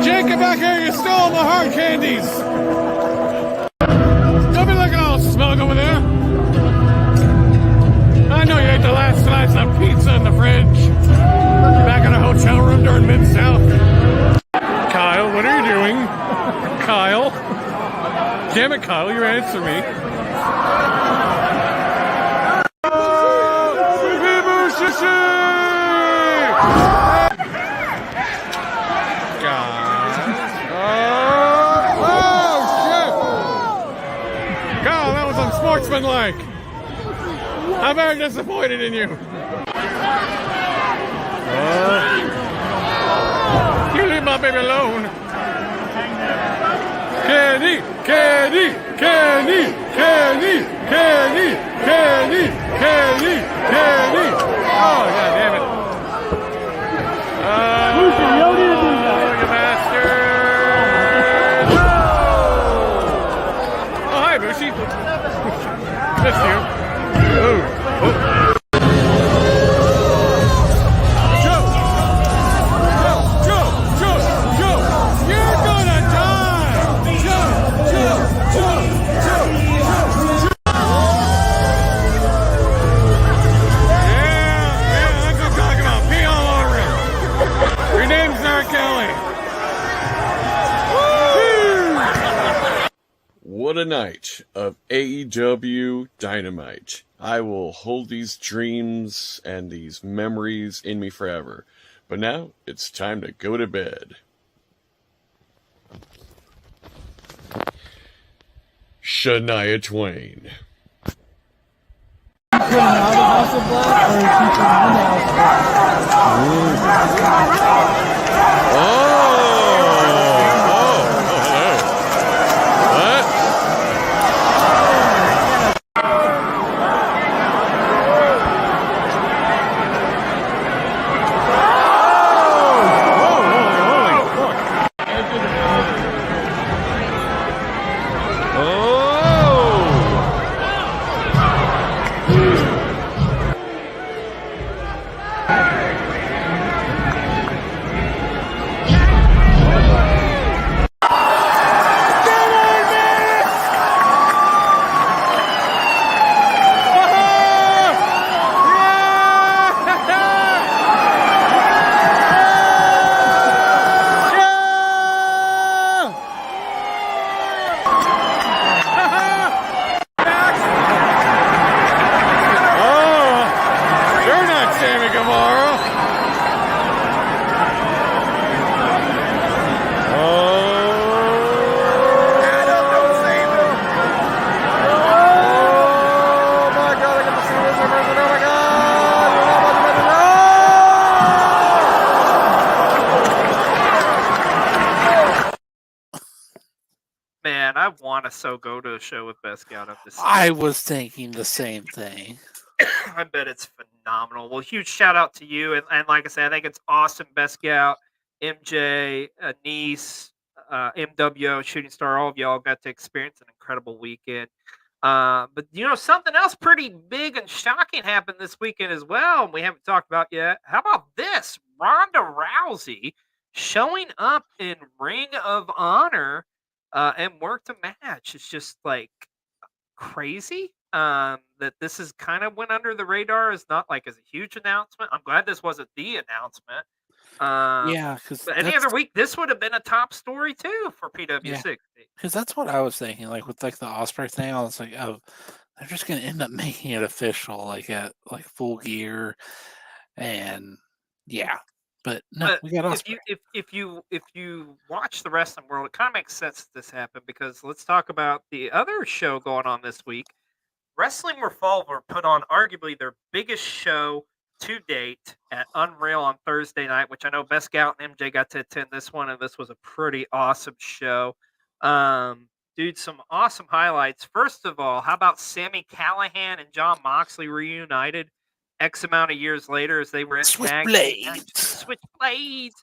Jake, get back here. You stole my hard candies. Don't be looking all smug over there. I know you ate the last slice of pizza in the fridge. Back in a hotel room during Mid-South. Kyle, what are you doing? Kyle? Damn it, Kyle, you answer me. Unsportsmanlike. I'm very disappointed in you. You leave my baby alone. Kenny, Kenny, Kenny, Kenny, Kenny, Kenny, Kenny, Kenny. Oh, God damn it. Lucy, you don't need to do that. You bastard. Oh, hi, Bushy. That's you. Oh. Joe, you're gonna die. Joe. Yeah, that's what I'm talking about. Pee all over him. Your name's R. Kelly. What a night of AEW Dynamite. I will hold these dreams and these memories in me forever. But now it's time to go to bed. Shania Twain. Man, I want to so go to a show with Best Scout up this season. I was thinking the same thing. I bet it's phenomenal. Well, huge shout out to you. And like I said, I think it's awesome. Best Scout, MJ, Nice, MWO, Shooting Star, all of y'all got to experience an incredible weekend. But, something else pretty big and shocking happened this weekend as well, and we haven't talked about yet. How about this? Ronda Rousey showing up in Ring of Honor and worked a match. It's just, crazy that this is kind of went under the radar. It's not as a huge announcement. I'm glad this wasn't the announcement. Yeah, because any other week, this would have been a top story too for PW60. Because that's what I was thinking. With the Ospreay thing, I was like, oh, they're just gonna end up making it official, at Full Gear, and yeah. But no, we got Ospreay. If you watch the wrestling world, it kind of makes sense that this happened, because let's talk about the other show going on this week. Wrestling Revolver put on arguably their biggest show to date at Unreal on Thursday night, which I know Best Scout and MJ got to attend this one, and this was a pretty awesome show. Dude, some awesome highlights. First of all, how about Sami Callihan and Jon Moxley reunited X amount of years later as they were in Switchblades.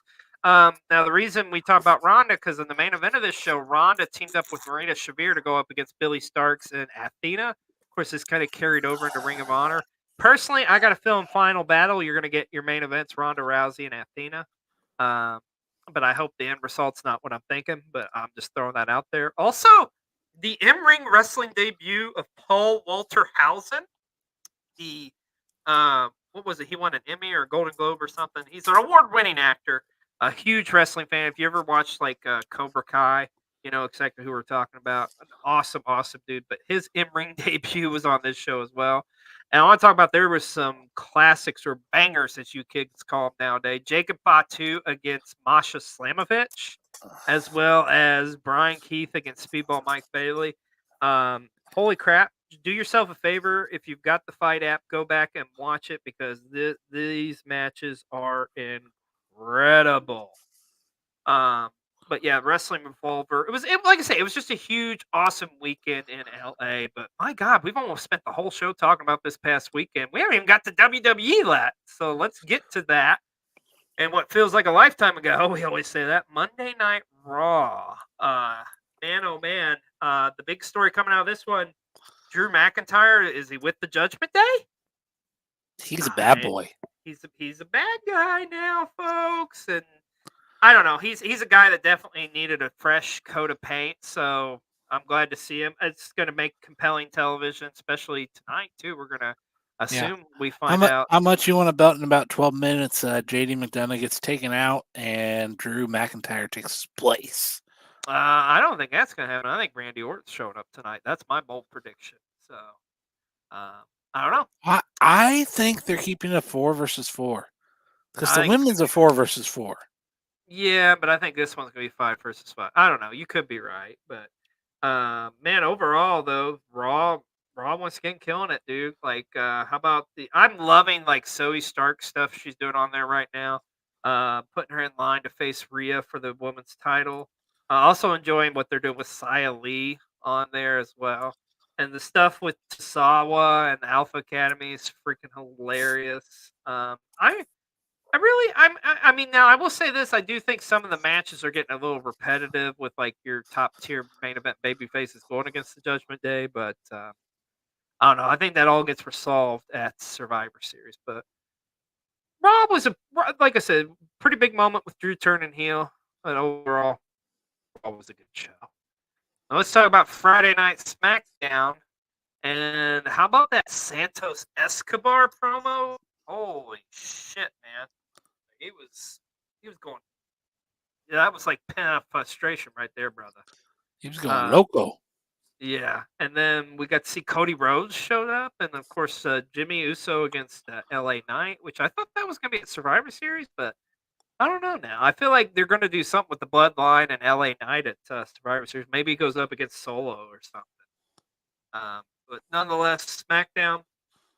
Now, the reason we talk about Ronda, because in the main event of this show, Ronda teamed up with Marina Shafir to go up against Billy Starks and Athena. Of course, this kind of carried over into Ring of Honor. personally, I got a feeling Final Battle, you're going to get your main events Ronda Rousey and Athena. But I hope the end result's not what I'm thinking, but I'm just throwing that out there. Also, the in-ring wrestling debut of Paul Walter Hausen. He, what was it? He won an Emmy or a Golden Globe or something. He's an award-winning actor, a huge wrestling fan. If you ever watched like Cobra Kai, you know exactly who we're talking about. An awesome, awesome dude. But his in-ring debut was on this show as well. And I want to talk about there was some classics or bangers, as you kids call them nowadays. Jacob Fatu against Masha Slamovich, as well as Brian Keith against Speedball Mike Bailey. Holy crap. Do yourself a favor. If you've got the Fight app, go back and watch it because these matches are incredible. But yeah, Wrestling Revolver. Like I say, it was just a huge, awesome weekend in LA. But my God, we've almost spent the whole show talking about this past weekend. We haven't even got to WWE yet. So let's get to that. And what feels like a lifetime ago, we always say that, Monday Night Raw. Man, oh man. The big story coming out of this one, Drew McIntyre, is he with the Judgment Day? He's a bad boy. He's a bad guy now, folks. And I don't know. He's a guy that definitely needed a fresh coat of paint. So I'm glad to see him. It's going to make compelling television, especially tonight too. We're going to assume we find out how much you want to bet in about 12 minutes. JD McDonough gets taken out and Drew McIntyre takes his place. I don't think that's going to happen. I think Randy Orton's showing up tonight. That's my bold prediction. So I don't know. I think they're keeping it 4 versus 4 because the women's are 4 versus 4. Yeah, but I think this one's going to be 5 versus 5. I don't know. You could be right. But, man, overall, though, Raw once again killing it, dude. Like, how about I'm loving, like, Zoe Stark stuff she's doing on there right now. Putting her in line to face Rhea for the women's title. Also enjoying what they're doing with Xia Li on there as well. And the stuff with Tosawa and the Alpha Academy is freaking hilarious. I mean, now I will say this. I do think some of the matches are getting a little repetitive with like your top tier main event baby faces going against the Judgment Day, but I don't know. I think that all gets resolved at Survivor Series. But Raw was like I said, pretty big moment with Drew turning heel, but overall, Raw was a good show. Now let's talk about Friday Night SmackDown, and how about that Santos Escobar promo? Holy shit, man. He was going. Yeah, that was like pent-up frustration right there, brother. He was going loco. Yeah, and then we got to see Cody Rhodes showed up, and of course Jimmy Uso against LA Knight, which I thought that was going to be a Survivor Series, but I don't know now. I feel like they're going to do something with the Bloodline and LA Knight at Survivor Series. Maybe he goes up against Solo or something. But nonetheless, SmackDown,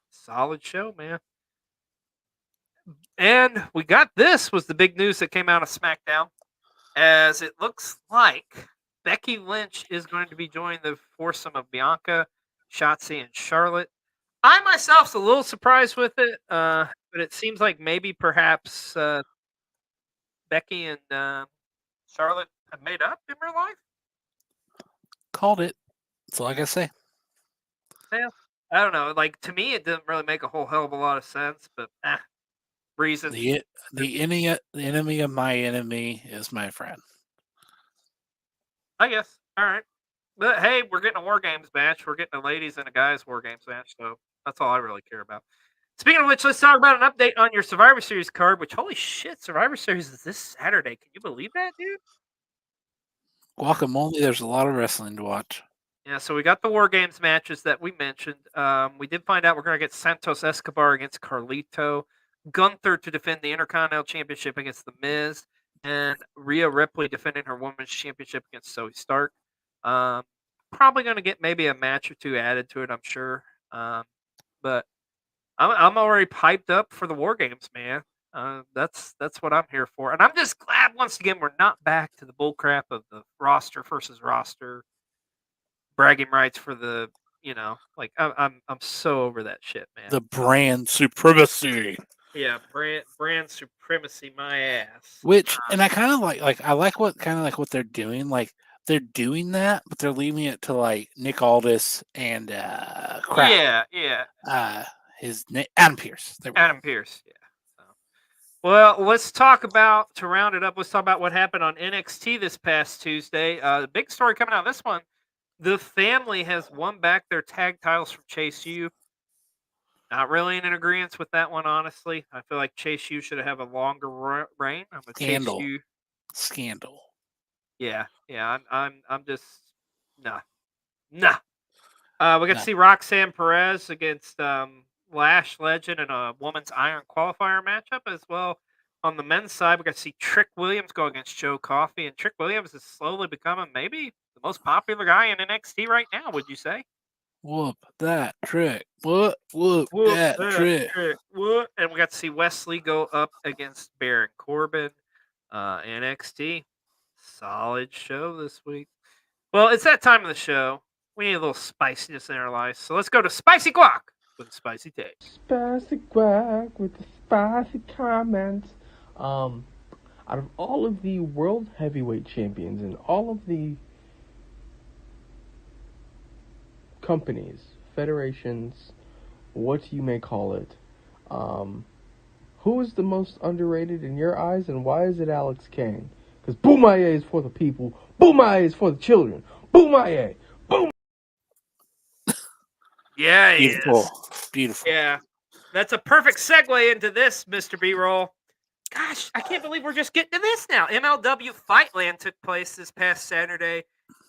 solid show, man. And we got this was the big news that came out of SmackDown, as it looks like Becky Lynch is going to be joining the foursome of Bianca, Shotzi, and Charlotte. I myself's a little surprised with it, but it seems like maybe perhaps Becky and Charlotte have made up in real life. Called it. That's all I gotta say. Yeah, I don't know. Like to me, it didn't really make a whole hell of a lot of sense, but reasons. The enemy of my enemy is my friend. I guess. All right. But hey, we're getting a War Games match. We're getting a ladies and a guys War Games match. So that's all I really care about. Speaking of which, let's talk about an update on your Survivor Series card, which, holy shit, Survivor Series is this Saturday. Can you believe that, dude? Guacamole, there's a lot of wrestling to watch. Yeah, so we got the War Games matches that we mentioned. We did find out we're going to get Santos Escobar against Carlito, Gunther to defend the Intercontinental Championship against The Miz, and Rhea Ripley defending her Women's Championship against Zoe Stark. Probably going to get maybe a match or two added to it, I'm sure. But I'm already piped up for the War Games, man. That's what I'm here for. And I'm just glad, once again, we're not back to the bullcrap of the roster versus roster. Bragging rights for the, like I'm so over that shit, man. The brand supremacy. Yeah, brand supremacy, my ass. Which, and I kind of like I like what they're doing. Like they're doing that, but they're leaving it to like Nick Aldis and crap. Yeah. his name, Adam Pearce. There we go. Adam Pearce. Yeah. So, well, let's talk about, to round it up, let's talk about what happened on NXT this past Tuesday. The big story coming out of this one, the family has won back their tag titles from Chase U. Not really in agreement with that one, honestly. I feel like Chase U should have a longer reign. I'm a Scandal. Chase U. Scandal. Yeah. I'm just nah. We got to No. see Roxanne Perez against Lash Legend in a women's iron qualifier matchup as well. On the men's side, we got to see Trick Williams go against Joe Coffey, and Trick Williams is slowly becoming maybe the most popular guy in NXT right now. Would you say? Whoop that trick. Whoop that trick. Whoop. And we got to see Wesley go up against Baron Corbin. NXT. Solid show this week. Well, it's that time of the show. We need a little spiciness in our lives. So let's go to Spicy Guac with Spicy Take. Spicy Guac with the spicy comments. Out of all of the world heavyweight champions and all of the companies, federations, what you may call it, who is the most underrated in your eyes, and why is it Alex Kane? Because Boom-Aye is for the people, Boom-Aye is for the children, Boom-Aye, boom. Yeah, he Beautiful. is. Beautiful. Yeah, that's a perfect segue into this, Mr. B-Roll. Gosh, I can't believe we're just getting to this now. MLW Fightland took place this past Saturday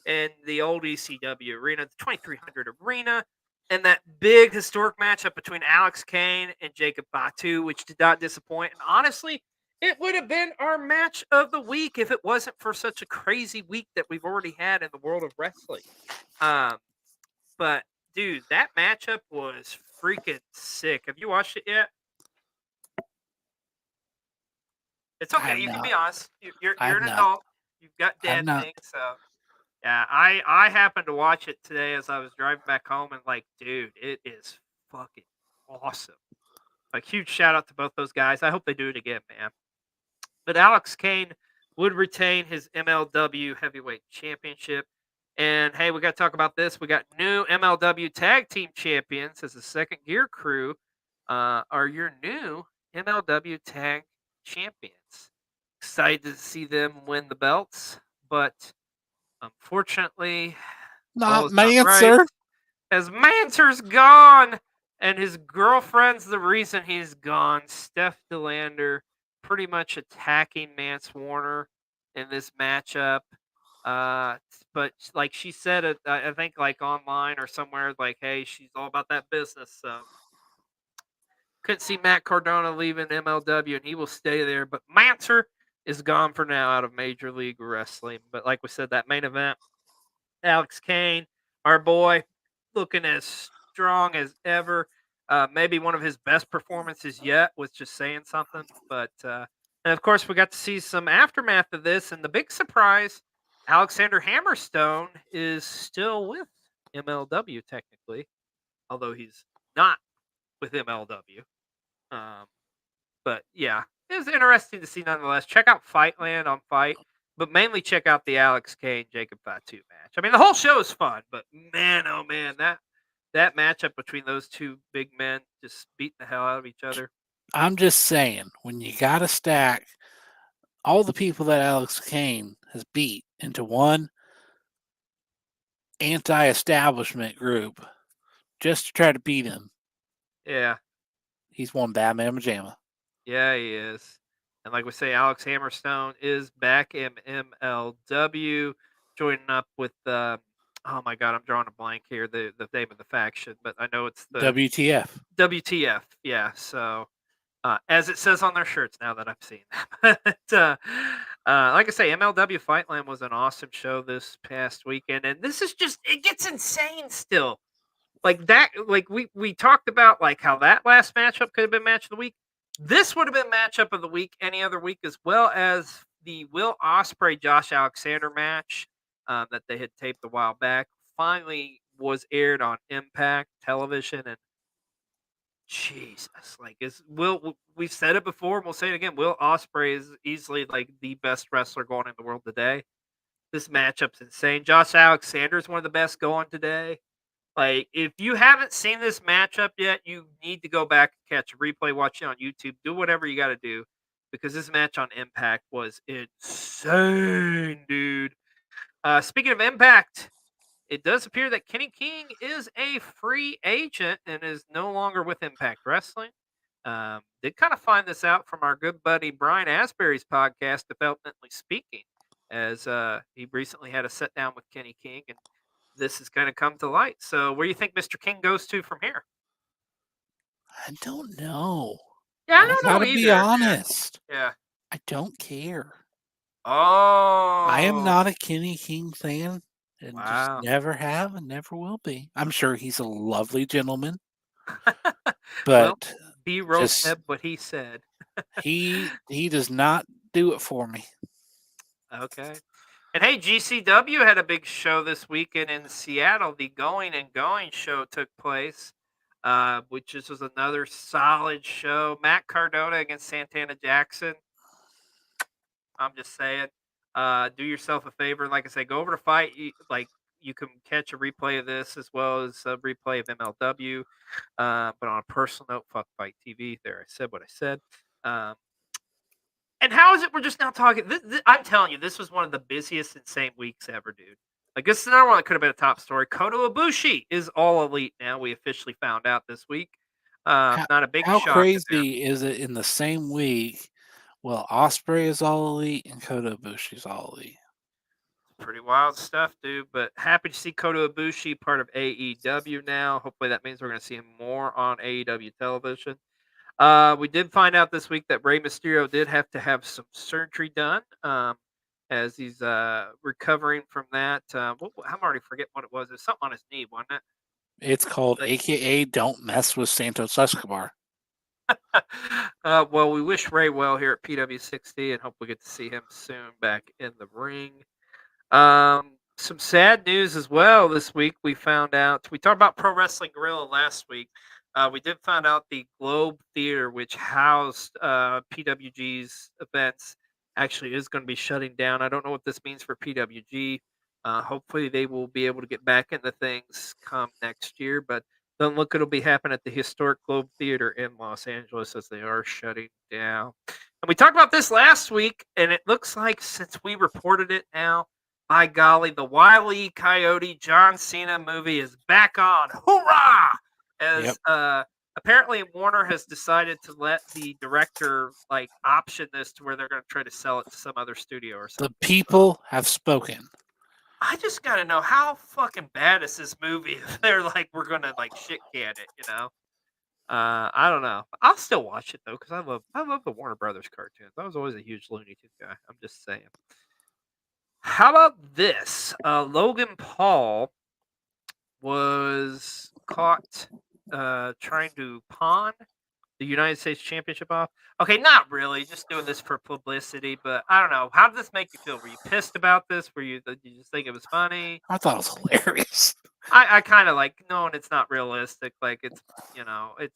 in the old ECW arena, the 2300 arena, and that big historic matchup between Alex Kane and Jacob Fatu, which did not disappoint. And honestly, it would have been our match of the week if it wasn't for such a crazy week that we've already had in the world of wrestling. But dude, that matchup was freaking sick. Have you watched it yet? It's okay. You can be honest. You're an adult. You've got dad things. So, yeah, I happened to watch it today as I was driving back home, and like, dude, it is fucking awesome. Like, huge shout out to both those guys. I hope they do it again, man. But Alex Kane would retain his MLW Heavyweight Championship. And hey, we got to talk about this. We got new MLW Tag Team Champions as the Second Gear Crew are your new MLW Tag Champions. Excited to see them win the belts, but unfortunately, not Manser. Right, as Manser's gone, and his girlfriend's the reason he's gone. Steph DeLander pretty much attacking Mance Warner in this matchup. But like she said it, I think like online or somewhere, like, hey, she's all about that business. So couldn't see Matt Cardona leaving MLW, and he will stay there. But Manser is gone for now out of Major League Wrestling. But like we said, that main event, Alex Kane, our boy, looking as strong as ever. Maybe one of his best performances yet, was just saying something. But and of course, we got to see some aftermath of this, and the big surprise, Alexander Hammerstone is still with MLW technically, although he's not with MLW. But yeah, it was interesting to see nonetheless. Check out Fightland on Fight, but mainly check out the Alex Kane Jacob Fatu match. I mean, the whole show is fun, but man, oh man, that matchup between those two big men just beating the hell out of each other. I'm just saying, when you got to stack all the people that Alex Kane has beat into one anti-establishment group just to try to beat him. Yeah. He's one bad man pajama. Yeah, he is. And like we say, Alex Hammerstone is back in MLW, joining up with oh my God, I'm drawing a blank here, the name of the faction, but I know it's the WTF. WTF, yeah. So as it says on their shirts now that I've seen them. But, like I say, MLW Fightland was an awesome show this past weekend, and this is just, it gets insane still. Like that, like we talked about like how that last matchup could have been match of the week. This would have been matchup of the week any other week, as well as the Will Ospreay Josh Alexander match that they had taped a while back. Finally was aired on Impact Television, and Jesus, like we've said it before, and we'll say it again. Will Ospreay is easily like the best wrestler going in the world today. This matchup's insane. Josh Alexander is one of the best going today. Like, if you haven't seen this matchup yet, you need to go back and catch a replay, watch it on YouTube, do whatever you got to do, because this match on Impact was insane, dude. Speaking of Impact, it does appear that Kenny King is a free agent and is no longer with Impact Wrestling. Did kind of find this out from our good buddy Brian Asbury's podcast, Developmentally Speaking, as he recently had a sit down with Kenny King, and this has kind of come to light. So, where do you think Mr. King goes to from here? I don't know. Yeah, I don't know gotta either. be honest. Yeah. I don't care. Oh. I am not a Kenny King fan, and Wow. just never have and never will be. I'm sure he's a lovely gentleman, Well, but B-roll just- said what he said. he does not do it for me. Okay. And hey, GCW had a big show this weekend in Seattle. The Going and Going show took place, which was another solid show. Matt Cardona against Santana Jackson. I'm just saying, do yourself a favor. Like I say, go over to Fight. You can catch a replay of this as well as a replay of MLW. But on a personal note, fuck Fight TV. There, I said what I said. And how is it we're just now talking? I'm telling you, this was one of the busiest, insane weeks ever, dude. Like, this is another one that could have been a top story. Kota Ibushi is all elite now. We officially found out this week. Not a big How shock. crazy is it in the same week? Well, Osprey is all elite and Kota Ibushi is all elite. Pretty wild stuff, dude. But happy to see Kota Ibushi part of AEW now. Hopefully that means we're going to see him more on AEW television. We did find out this week that Rey Mysterio did have to have some surgery done as he's recovering from that. I'm already forgetting what it was. It was something on his knee, wasn't it? It's called AKA Don't Mess with Santos Escobar. Well, we wish Ray well here at PW60 and hope we get to see him soon back in the ring. Some sad news as well this week. We found out, we talked about Pro Wrestling Guerrilla last week. We did find out the Globe Theater, which housed PWG's events, actually is going to be shutting down. I don't know what this means for PWG. Hopefully they will be able to get back into things come next year, but doesn't look it'll be happening at the historic Globe Theater in Los Angeles as they are shutting down. And we talked about this last week, and it looks like since we reported it now, by golly, the Wile E. Coyote John Cena movie is back on. Hoorah! As apparently Warner has decided to let the director option this to where they're going to try to sell it to some other studio or something. The people have spoken. I just got to know how fucking bad is this movie if they're like, we're going to shit can it, you know? I don't know. I'll still watch it though because I love the Warner Brothers cartoons. I was always a huge Looney Tunes guy. I'm just saying. How about this? Logan Paul was caught trying to pawn the United States Championship off. Okay, not really, just doing this for publicity, but I don't know. How did this make you feel? Were you pissed about this? Did you just think it was funny? I thought it was hilarious. I kind of no, and it's not realistic. It's, I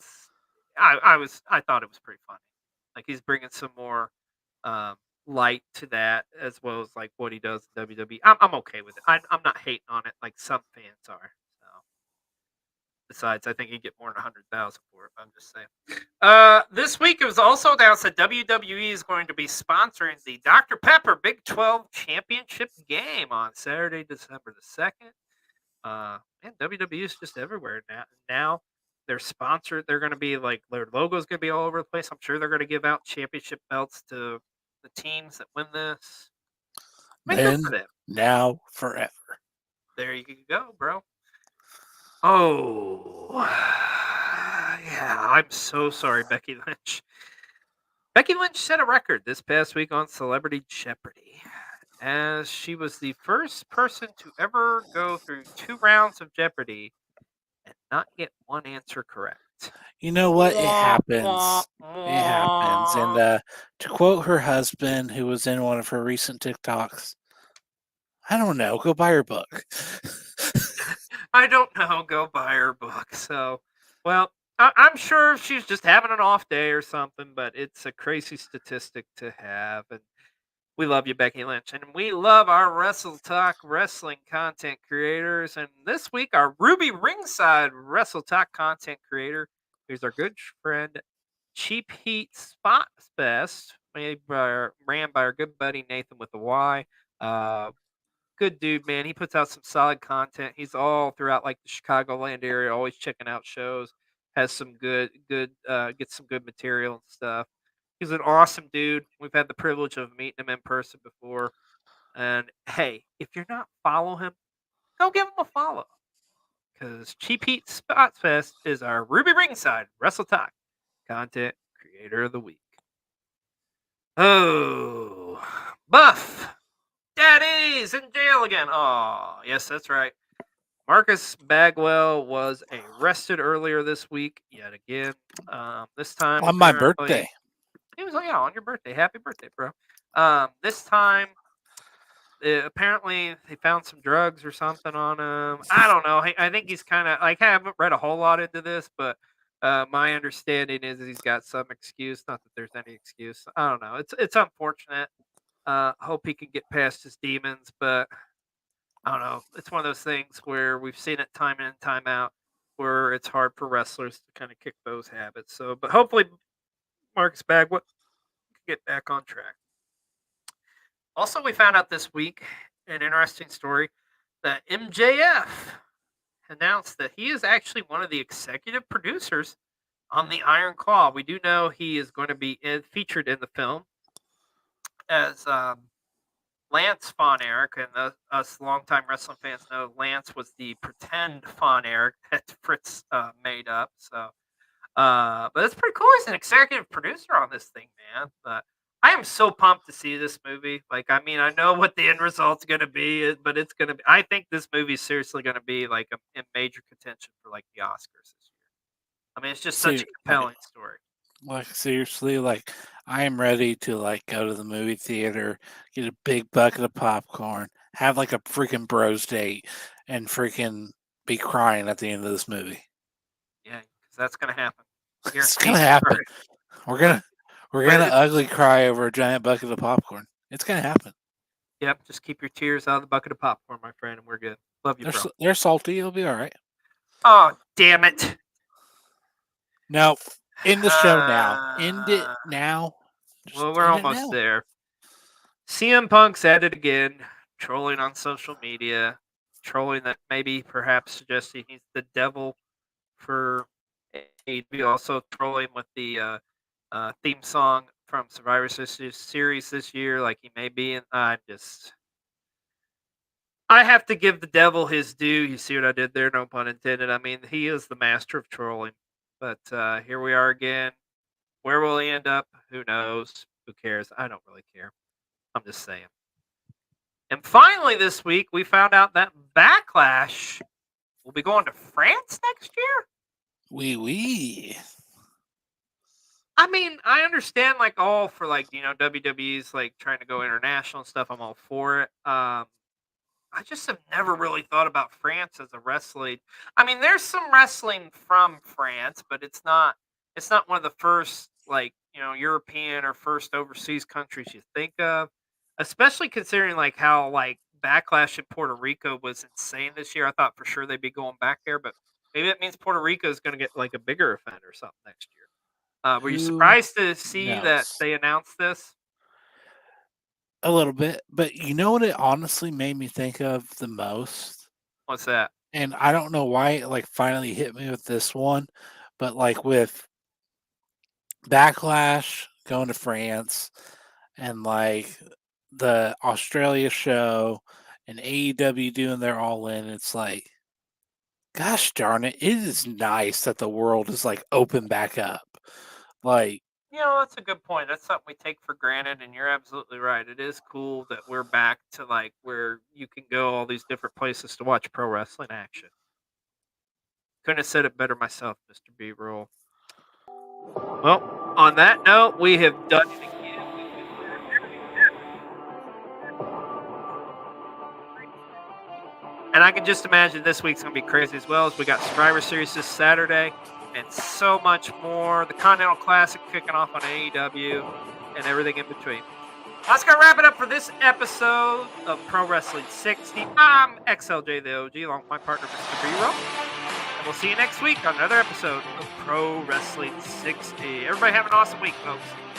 thought it was pretty funny. He's bringing some more light to that as well as what he does in WWE. I'm okay with it. I'm not hating on it like some fans are. So. Besides, I think he'd get more than 100,000 for it. I'm just saying. This week it was also announced that WWE is going to be sponsoring the Dr. Pepper Big 12 Championship game on Saturday, December the 2nd. Man, WWE is just everywhere now. They're sponsored. They're going to be their logo's going to be all over the place. I'm sure they're going to give out championship belts to the teams that win this. Then, now, forever. There you go, bro. Oh, yeah. I'm so sorry, Becky Lynch. Becky Lynch set a record this past week on Celebrity Jeopardy, as she was the first person to ever go through 2 rounds of Jeopardy and not get one answer correct. You know what? It happens. It happens. And to quote her husband, who was in one of her recent TikToks, I don't know. Go buy her book. I don't know. Go buy her book. So, well, I'm sure she's just having an off day or something, but it's a crazy statistic to have. And We love you, Becky Lynch. And we love our Wrestle Talk wrestling content creators. And this week, our Ruby Ringside Wrestle Talk content creator is our good friend, Cheap Heat Spot Best, ran by our good buddy Nathan with the Y. Good dude, man. He puts out some solid content. He's all throughout like the Chicagoland area, always checking out shows. Has some gets some good material and stuff. He's an awesome dude. We've had the privilege of meeting him in person before. And hey, if you're not following him, go give him a follow. Because Cheap Heat Spots Fest is our Ruby Ringside Wrestle Talk content creator of the week. Oh, Buff Daddy's in jail again. Oh, yes, that's right. Marcus Bagwell was arrested earlier this week yet again. This time On my birthday. He was on your birthday. Happy birthday, bro. This time apparently they found some drugs or something on him. I don't know. I think he's kind of like, I haven't read a whole lot into this, but my understanding is he's got some excuse. Not that there's any excuse. I don't know. It's unfortunate. Hope he can get past his demons, but I don't know. It's one of those things where we've seen it time in and time out, where it's hard for wrestlers to kind of kick those habits. So, but hopefully Marcus Bagwell can get back on track. Also, we found out this week an interesting story that MJF announced that he is actually one of the executive producers on the Iron Claw. We do know he is going to be featured in the film as Lance Von Erich, and us longtime wrestling fans know Lance was the pretend Von Erich that Fritz made up. So, but it's pretty cool. He's an executive producer on this thing, man. But I am so pumped to see this movie. Like, I mean, I know what the end result's going to be, but it's going to be. I think this movie is seriously going to be like in major contention for like the Oscars this year. I mean, it's just such a compelling story. Like, seriously, like, I am ready to like go to the movie theater, get a big bucket of popcorn, have like a freaking bros date, and freaking be crying at the end of this movie. Yeah, because that's gonna happen. It's gonna happen. We're gonna ugly cry over a giant bucket of popcorn. It's gonna happen. Yep, just keep your tears out of the bucket of popcorn, my friend, and we're good. Love you, bro. They're salty. It'll be all right. Oh, damn it! No, end the show now. End it now. Well, we're almost there. CM Punk's at it again, trolling on social media, trolling that maybe perhaps suggesting he's the devil for AEW, also trolling with the theme song from Survivor Series this year, like he may be. I have to give the devil his due. You see what I did there? No pun intended. I mean, he is the master of trolling. But here we are again. Where will he end up? Who knows? Who cares? I don't really care. I'm just saying. And finally this week, we found out that Backlash will be going to France next year? Oui. I mean, I understand like all for like, you know, WWE's like trying to go international and stuff. I'm all for it. I just have never really thought about France as a wrestling. I mean, there's some wrestling from France, but it's not one of the first like, you know, European or first overseas countries you think of, especially considering like how like Backlash in Puerto Rico was insane this year. I thought for sure they'd be going back there, but maybe that means Puerto Rico is going to get like a bigger event or something next year. Were you surprised to see that they announced this? A little bit, but you know what it honestly made me think of the most? What's that? And I don't know why it like finally hit me with this one, but like with Backlash going to France and like the Australia show and AEW doing their all in, it's like, gosh darn it, it is nice that the world is like open back up. Like, you know, that's a good point. That's something we take for granted, and you're absolutely right. It is cool that we're back to like where you can go all these different places to watch pro wrestling action. Couldn't have said it better myself, Mr. B-Roll. Well, on that note, we have done it again. And I can just imagine this week's going to be crazy as well, as we got Survivor Series this Saturday and so much more. The Continental Classic kicking off on AEW and everything in between. That's going to wrap it up for this episode of Pro Wrestling 60. I'm XLJ the OG, along with my partner, Mr. B-Roll. And we'll see you next week on another episode of Pro Wrestling 60. Everybody have an awesome week, folks.